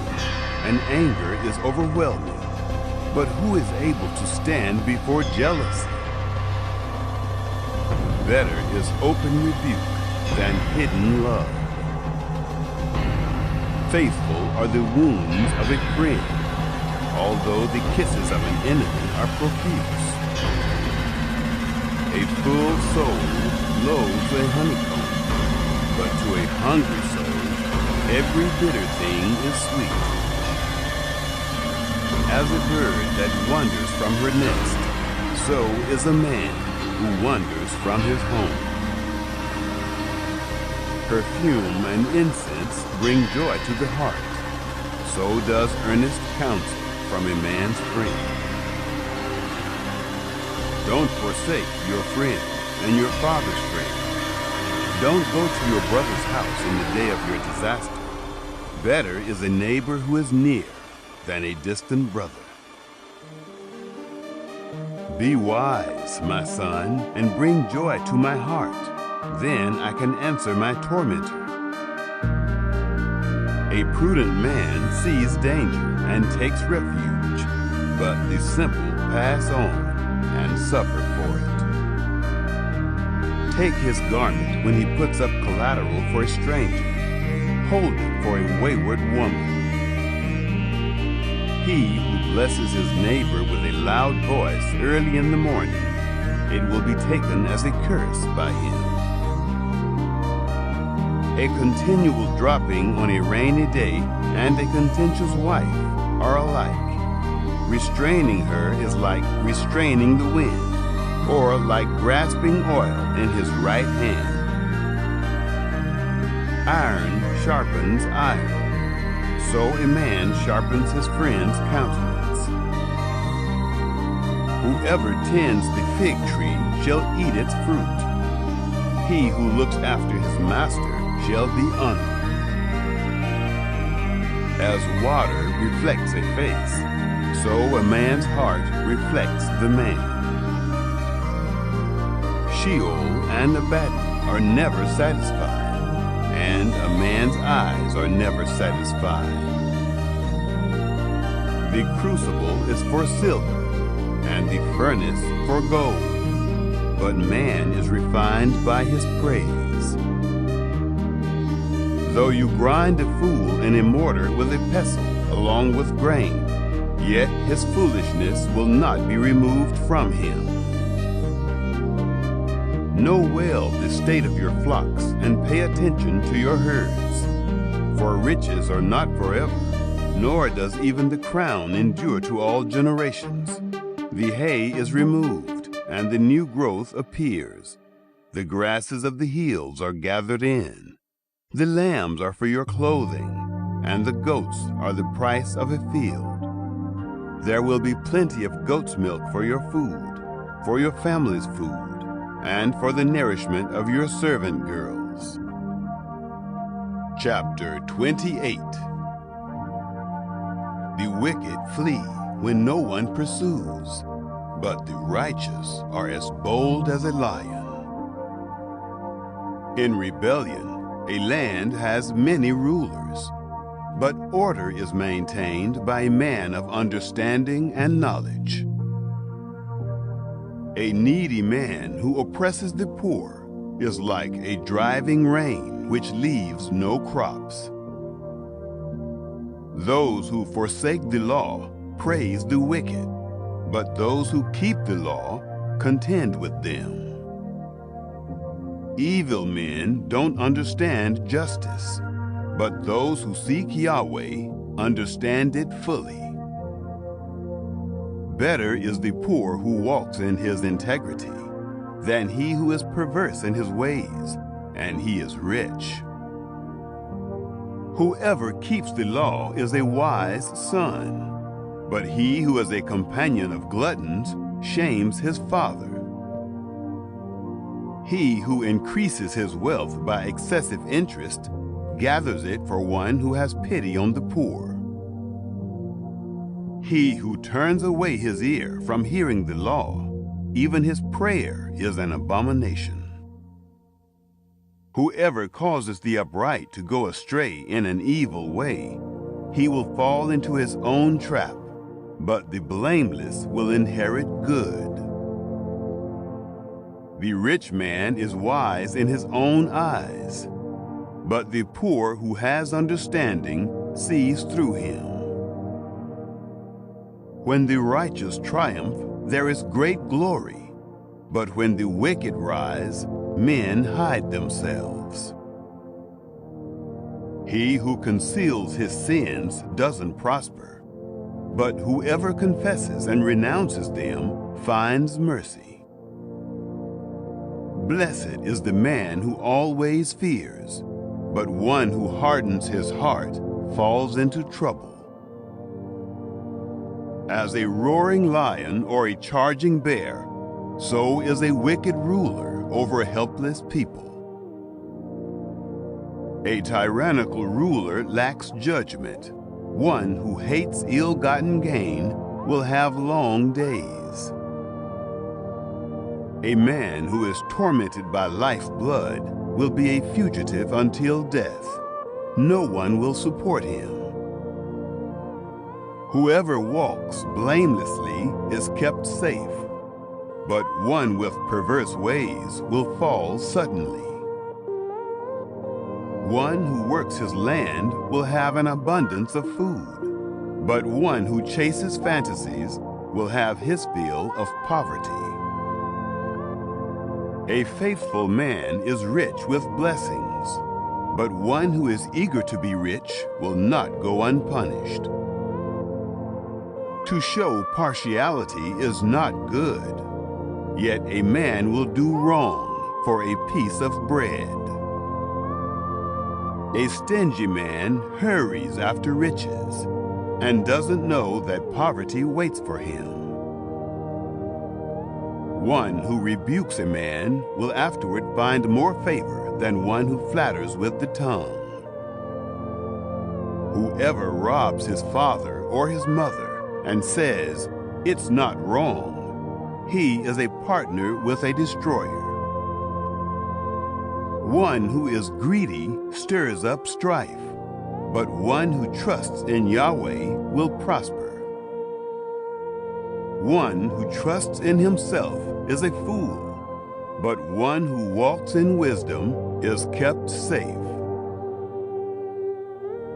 and anger is overwhelming, but who is able to stand before jealousy? Better is open rebuke than hidden love. Faithful are the wounds of a friend, although the kisses of an enemy are profuse. A full soul loathes a honeycomb, but to a hungry soul every bitter thing is sweet. As a bird that wanders from her nest, so is a man who wanders from his home. Perfume and incense bring joy to the heart. So does earnest counsel from a man's friend. Don't forsake your friend and your father's friend. Don't go to your brother's house in the day of your disaster. Better is a neighbor who is near than a distant brother. Be wise, my son, and bring joy to my heart. Then I can answer my tormentor. A prudent man sees danger and takes refuge, but the simple pass on and suffer for it. Take his garment when he puts up collateral for a stranger. Hold it for a wayward woman. He who blesses his neighbor with a loud voice early in the morning, it will be taken as a curse by him. A continual dropping on a rainy day and a contentious wife are alike. Restraining her is like restraining the wind, or like grasping oil in his right hand. Iron sharpens iron, so a man sharpens his friend's countenance. Whoever tends the fig tree shall eat its fruit. He who looks after his master shall be honored. As water reflects a face, so a man's heart reflects the man. Sheol and Abaddon are never satisfied, and a man's eyes are never satisfied. The crucible is for silver, and the furnace for gold, but man is refined by his praise. Though you grind a fool in a mortar with a pestle along with grain, yet his foolishness will not be removed from him. Know well the state of your flocks and pay attention to your herds, for riches are not forever, nor does even the crown endure to all generations. The hay is removed, and the new growth appears. The grasses of the hills are gathered in. The lambs are for your clothing, and the goats are the price of a field. There will be plenty of goat's milk for your food, for your family's food, and for the nourishment of your servant girls. Chapter 28. The wicked flee when no one pursues, but the righteous are as bold as a lion. In rebellion, a land has many rulers, but order is maintained by a man of understanding and knowledge. A needy man who oppresses the poor is like a driving rain which leaves no crops. Those who forsake the law praise the wicked, but those who keep the law contend with them. Evil men don't understand justice, but those who seek Yahweh understand it fully. Better is the poor who walks in his integrity than he who is perverse in his ways, and he is rich. Whoever keeps the law is a wise son, but he who is a companion of gluttons shames his father. He who increases his wealth by excessive interest gathers it for one who has pity on the poor. He who turns away his ear from hearing the law, even his prayer is an abomination. Whoever causes the upright to go astray in an evil way, he will fall into his own trap, but the blameless will inherit good. The rich man is wise in his own eyes, but the poor who has understanding sees through him. When the righteous triumph, there is great glory, but when the wicked rise, men hide themselves. He who conceals his sins doesn't prosper, but whoever confesses and renounces them finds mercy. Blessed is the man who always fears, but one who hardens his heart falls into trouble. As a roaring lion or a charging bear, so is a wicked ruler over helpless people. A tyrannical ruler lacks judgment. One who hates ill-gotten gain will have long days. A man who is tormented by lifeblood will be a fugitive until death. No one will support him. Whoever walks blamelessly is kept safe, but one with perverse ways will fall suddenly. One who works his land will have an abundance of food, but one who chases fantasies will have his fill of poverty. A faithful man is rich with blessings, but one who is eager to be rich will not go unpunished. To show partiality is not good, yet a man will do wrong for a piece of bread. A stingy man hurries after riches and doesn't know that poverty waits for him. One who rebukes a man will afterward find more favor than one who flatters with the tongue. Whoever robs his father or his mother and says, "It's not wrong," he is a partner with a destroyer. One who is greedy stirs up strife, but one who trusts in Yahweh will prosper. One who trusts in himself is a fool, but one who walks in wisdom is kept safe.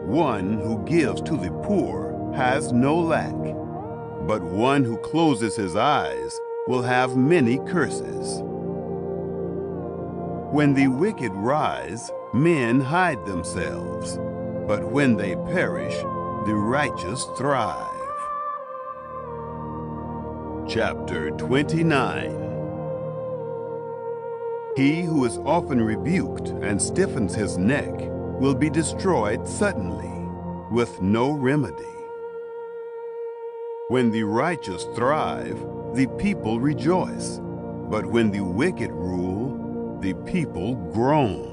One who gives to the poor has no lack, but one who closes his eyes will have many curses. When the wicked rise, men hide themselves, but when they perish, the righteous thrive. Chapter 29. He who is often rebuked and stiffens his neck will be destroyed suddenly, with no remedy. When the righteous thrive, the people rejoice, but when the wicked rule, the people groan.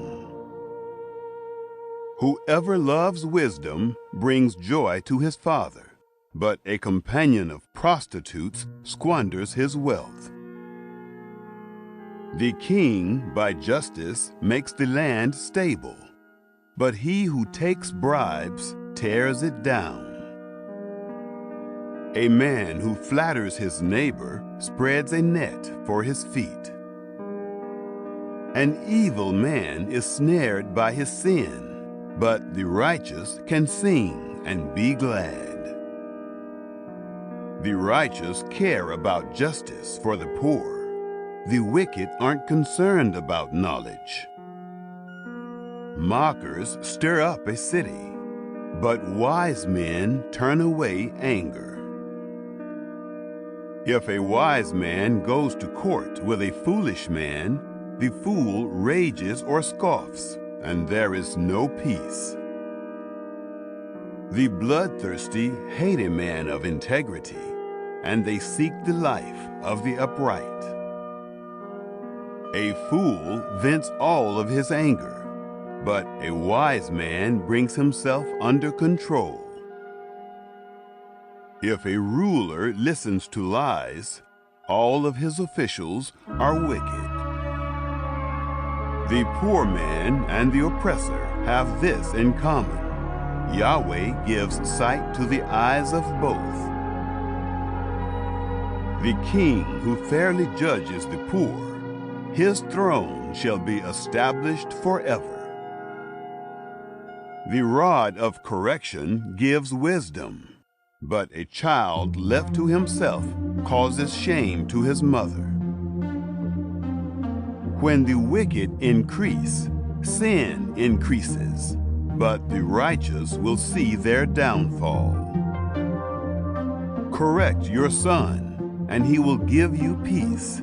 Whoever loves wisdom brings joy to his father, but a companion of prostitutes squanders his wealth. The king, by justice, makes the land stable, but he who takes bribes tears it down. A man who flatters his neighbor spreads a net for his feet. An evil man is snared by his sin, but the righteous can sing and be glad. The righteous care about justice for the poor. The wicked aren't concerned about knowledge. Mockers stir up a city, but wise men turn away anger. If a wise man goes to court with a foolish man, the fool rages or scoffs, and there is no peace. The bloodthirsty hate a man of integrity, and they seek the life of the upright. A fool vents all of his anger, but a wise man brings himself under control. If a ruler listens to lies, all of his officials are wicked. The poor man and the oppressor have this in common: Yahweh gives sight to the eyes of both. The king who fairly judges the poor, his throne shall be established forever. The rod of correction gives wisdom, but a child left to himself causes shame to his mother. When the wicked increase, sin increases, but the righteous will see their downfall. Correct your son, and he will give you peace.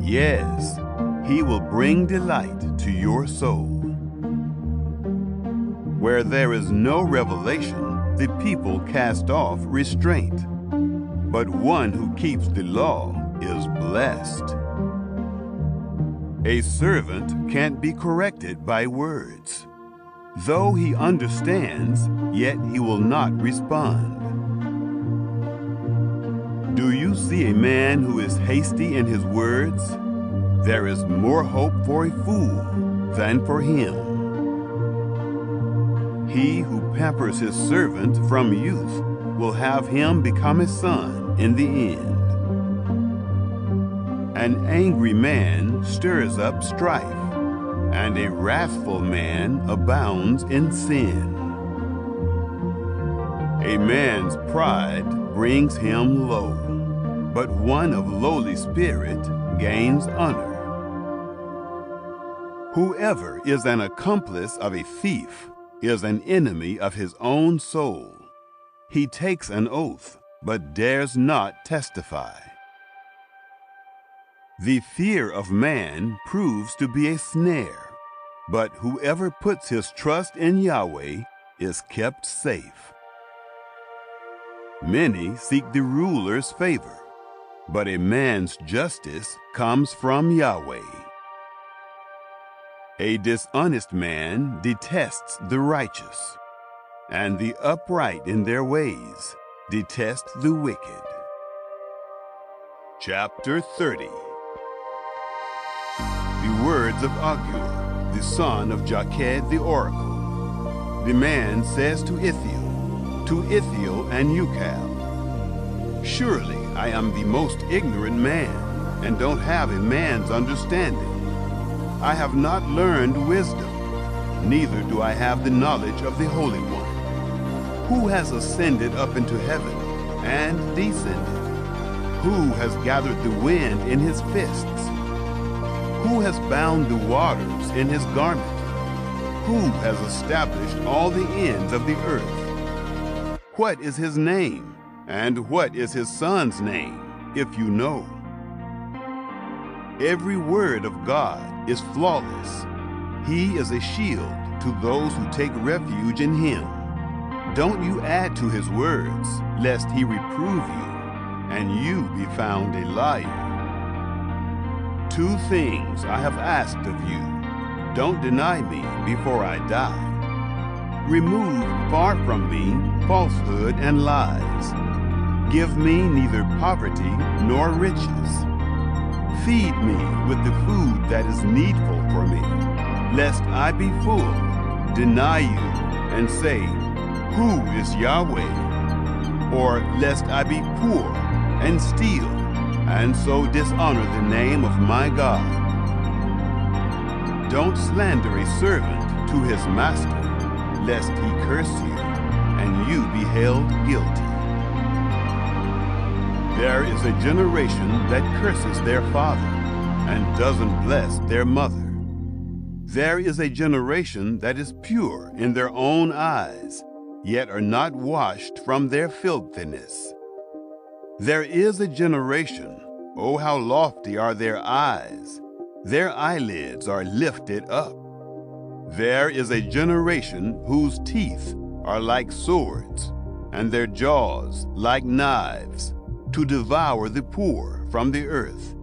Yes, he will bring delight to your soul. Where there is no revelation, the people cast off restraint, but one who keeps the law is blessed. A servant can't be corrected by words. Though he understands, yet he will not respond. Do you see a man who is hasty in his words? There is more hope for a fool than for him. He who pampers his servant from youth will have him become a son in the end. An angry man stirs up strife, and a wrathful man abounds in sin. A man's pride brings him low, but one of lowly spirit gains honor. Whoever is an accomplice of a thief is an enemy of his own soul. He takes an oath, but dares not testify. The fear of man proves to be a snare, but whoever puts his trust in Yahweh is kept safe. Many seek the ruler's favor, but a man's justice comes from Yahweh. A dishonest man detests the righteous, and the upright in their ways detest the wicked. Chapter 30. The words of Agur, the son of Jakeh the oracle. The man says to Ithiel and Ucal, "Surely I am the most ignorant man, and don't have a man's understanding. I have not learned wisdom, neither do I have the knowledge of the Holy One. Who has ascended up into heaven and descended? Who has gathered the wind in his fists? Who has bound the waters in his garment? Who has established all the ends of the earth? What is his name, and what is his son's name, if you know? Every word of God is flawless. He is a shield to those who take refuge in him. Don't you add to his words, lest he reprove you. and you be found a liar. 2 things I have asked of you. Don't deny me before I die. Remove far from me falsehood and lies. Give me neither poverty nor riches. Feed me with the food that is needful for me, lest I be full, deny you, and say, Who is Yahweh? Or lest I be poor and steal, and so dishonor the name of my God. Don't slander a servant to his master, lest he curse you, and you be held guilty. There is a generation that curses their father, and doesn't bless their mother. There is a generation that is pure in their own eyes, yet are not washed from their filthiness. There is a generation, oh how lofty are their eyes, their eyelids are lifted up. There is a generation whose teeth are like swords, and their jaws like knives, to devour the poor from the earth,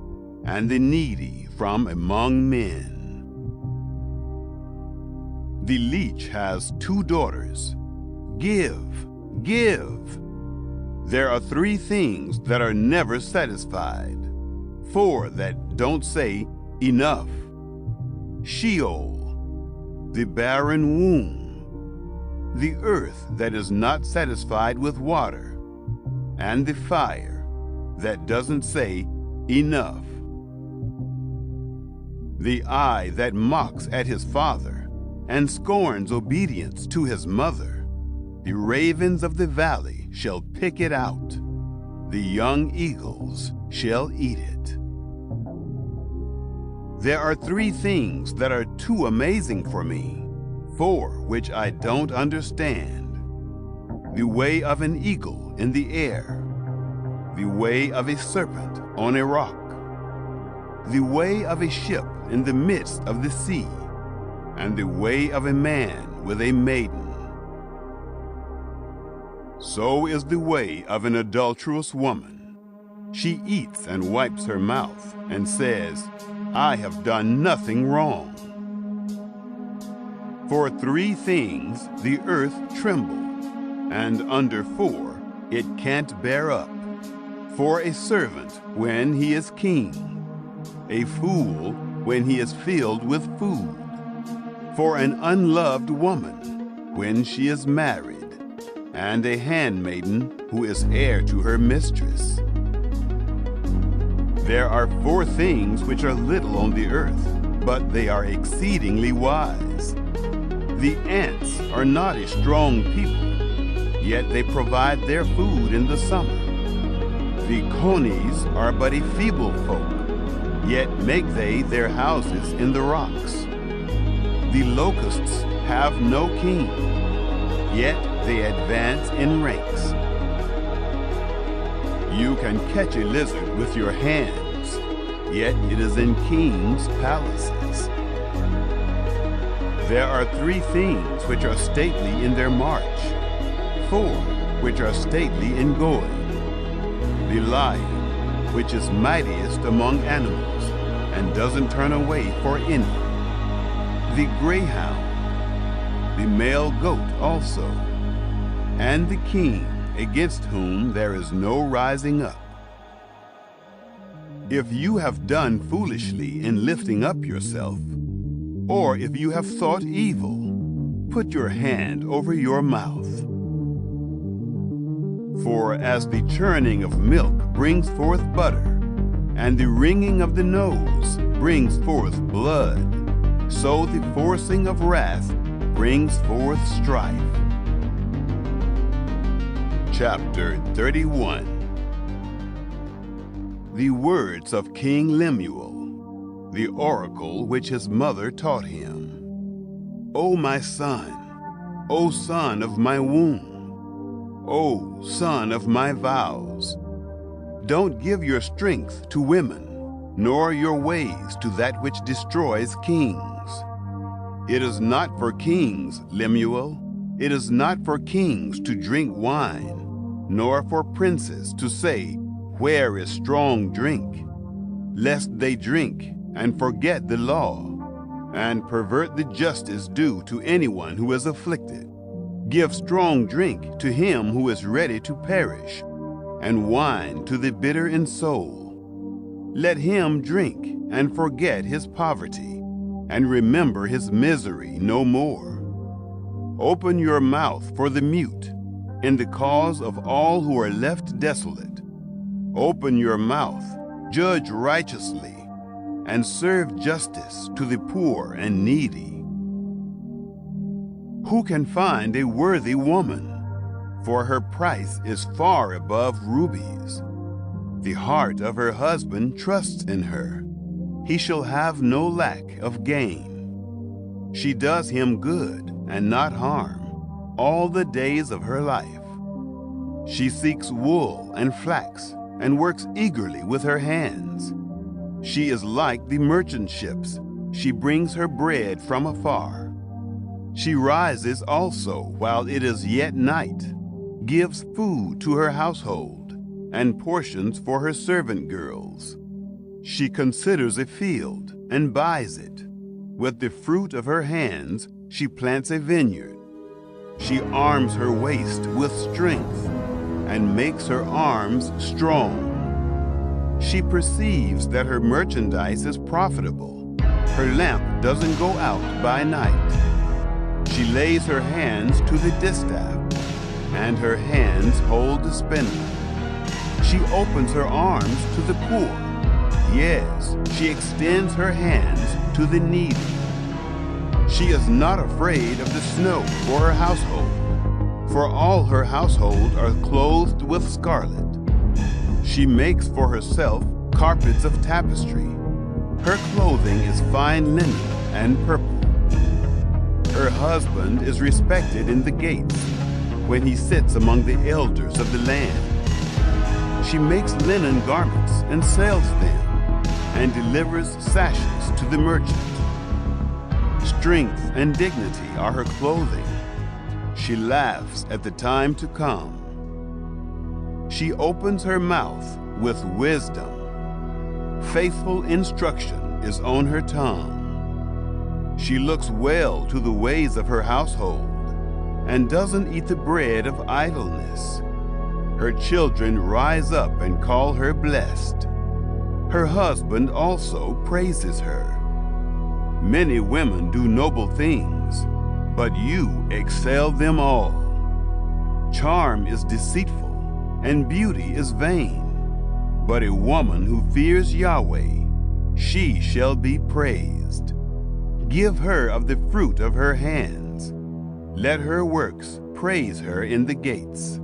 and the needy from among men. The leech has 2 daughters. Give, give. There are 3 things that are never satisfied, 4 that don't say enough. Sheol, the barren womb, the earth that is not satisfied with water, and the fire that doesn't say enough. The eye that mocks at his father and scorns obedience to his mother. The ravens of the valley shall pick it out. The young eagles shall eat it. There are 3 things that are too amazing for me, 4 which I don't understand. The way of an eagle in the air, the way of a serpent on a rock, the way of a ship in the midst of the sea, and the way of a man with a maiden. So is the way of an adulterous woman. She eats and wipes her mouth and says, I have done nothing wrong. For 3 things the earth trembles, and under 4 it can't bear up. For a servant when he is king, a fool when he is filled with food, for an unloved woman when she is married, and a handmaiden who is heir to her mistress. There are 4 things which are little on the earth, but they are exceedingly wise. The ants are not a strong people, yet they provide their food in the summer. The conies are but a feeble folk, yet make they their houses in the rocks. The locusts have no king, yet they advance in ranks. You can catch a lizard with your hands, yet it is in kings' palaces. There are 3 things which are stately in their march, 4 which are stately in going. The lion, which is mightiest among animals, and doesn't turn away for any. The greyhound, the male goat also, and the king, against whom there is no rising up. If you have done foolishly in lifting up yourself, or if you have thought evil, put your hand over your mouth. For as the churning of milk brings forth butter, and the wringing of the nose brings forth blood, so the forcing of wrath brings forth strife. Chapter 31. The words of King Lemuel, the oracle which his mother taught him. O my son, O son of my womb, O son of my vows, don't give your strength to women, nor your ways to that which destroys kings. It is not for kings, Lemuel, it is not for kings to drink wine, nor for princes to say, Where is strong drink? Lest they drink and forget the law, and pervert the justice due to anyone who is afflicted. Give strong drink to him who is ready to perish, and wine to the bitter in soul. Let him drink and forget his poverty, and remember his misery no more. Open your mouth for the mute, in the cause of all who are left desolate. Open your mouth, judge righteously, and serve justice to the poor and needy. Who can find a worthy woman? For her price is far above rubies. The heart of her husband trusts in her. He shall have no lack of gain. She does him good and not harm all the days of her life. She seeks wool and flax and works eagerly with her hands. She is like the merchant ships. She brings her bread from afar. She rises also while it is yet night, gives food to her household, and portions for her servant girls. She considers a field and buys it. With the fruit of her hands she plants a vineyard. She arms her waist with strength and makes her arms strong. She perceives that her merchandise is profitable. Her lamp doesn't go out by night. She lays her hands to the distaff, and her hands hold the spindle. She opens her arms to the poor. Yes, she extends her hands to the needy. She is not afraid of the snow for her household, for all her household are clothed with scarlet. She makes for herself carpets of tapestry. Her clothing is fine linen and purple. Her husband is respected in the gates, when he sits among the elders of the land. She makes linen garments and sells them, and delivers sashes to the merchant. Strength and dignity are her clothing. She laughs at the time to come. She opens her mouth with wisdom. Faithful instruction is on her tongue. She looks well to the ways of her household, and doesn't eat the bread of idleness. Her children rise up and call her blessed. Her husband also praises her. Many women do noble things, but you excel them all. Charm is deceitful, and beauty is vain. But a woman who fears Yahweh, she shall be praised. Give her of the fruit of her hands. Let her works praise her in the gates.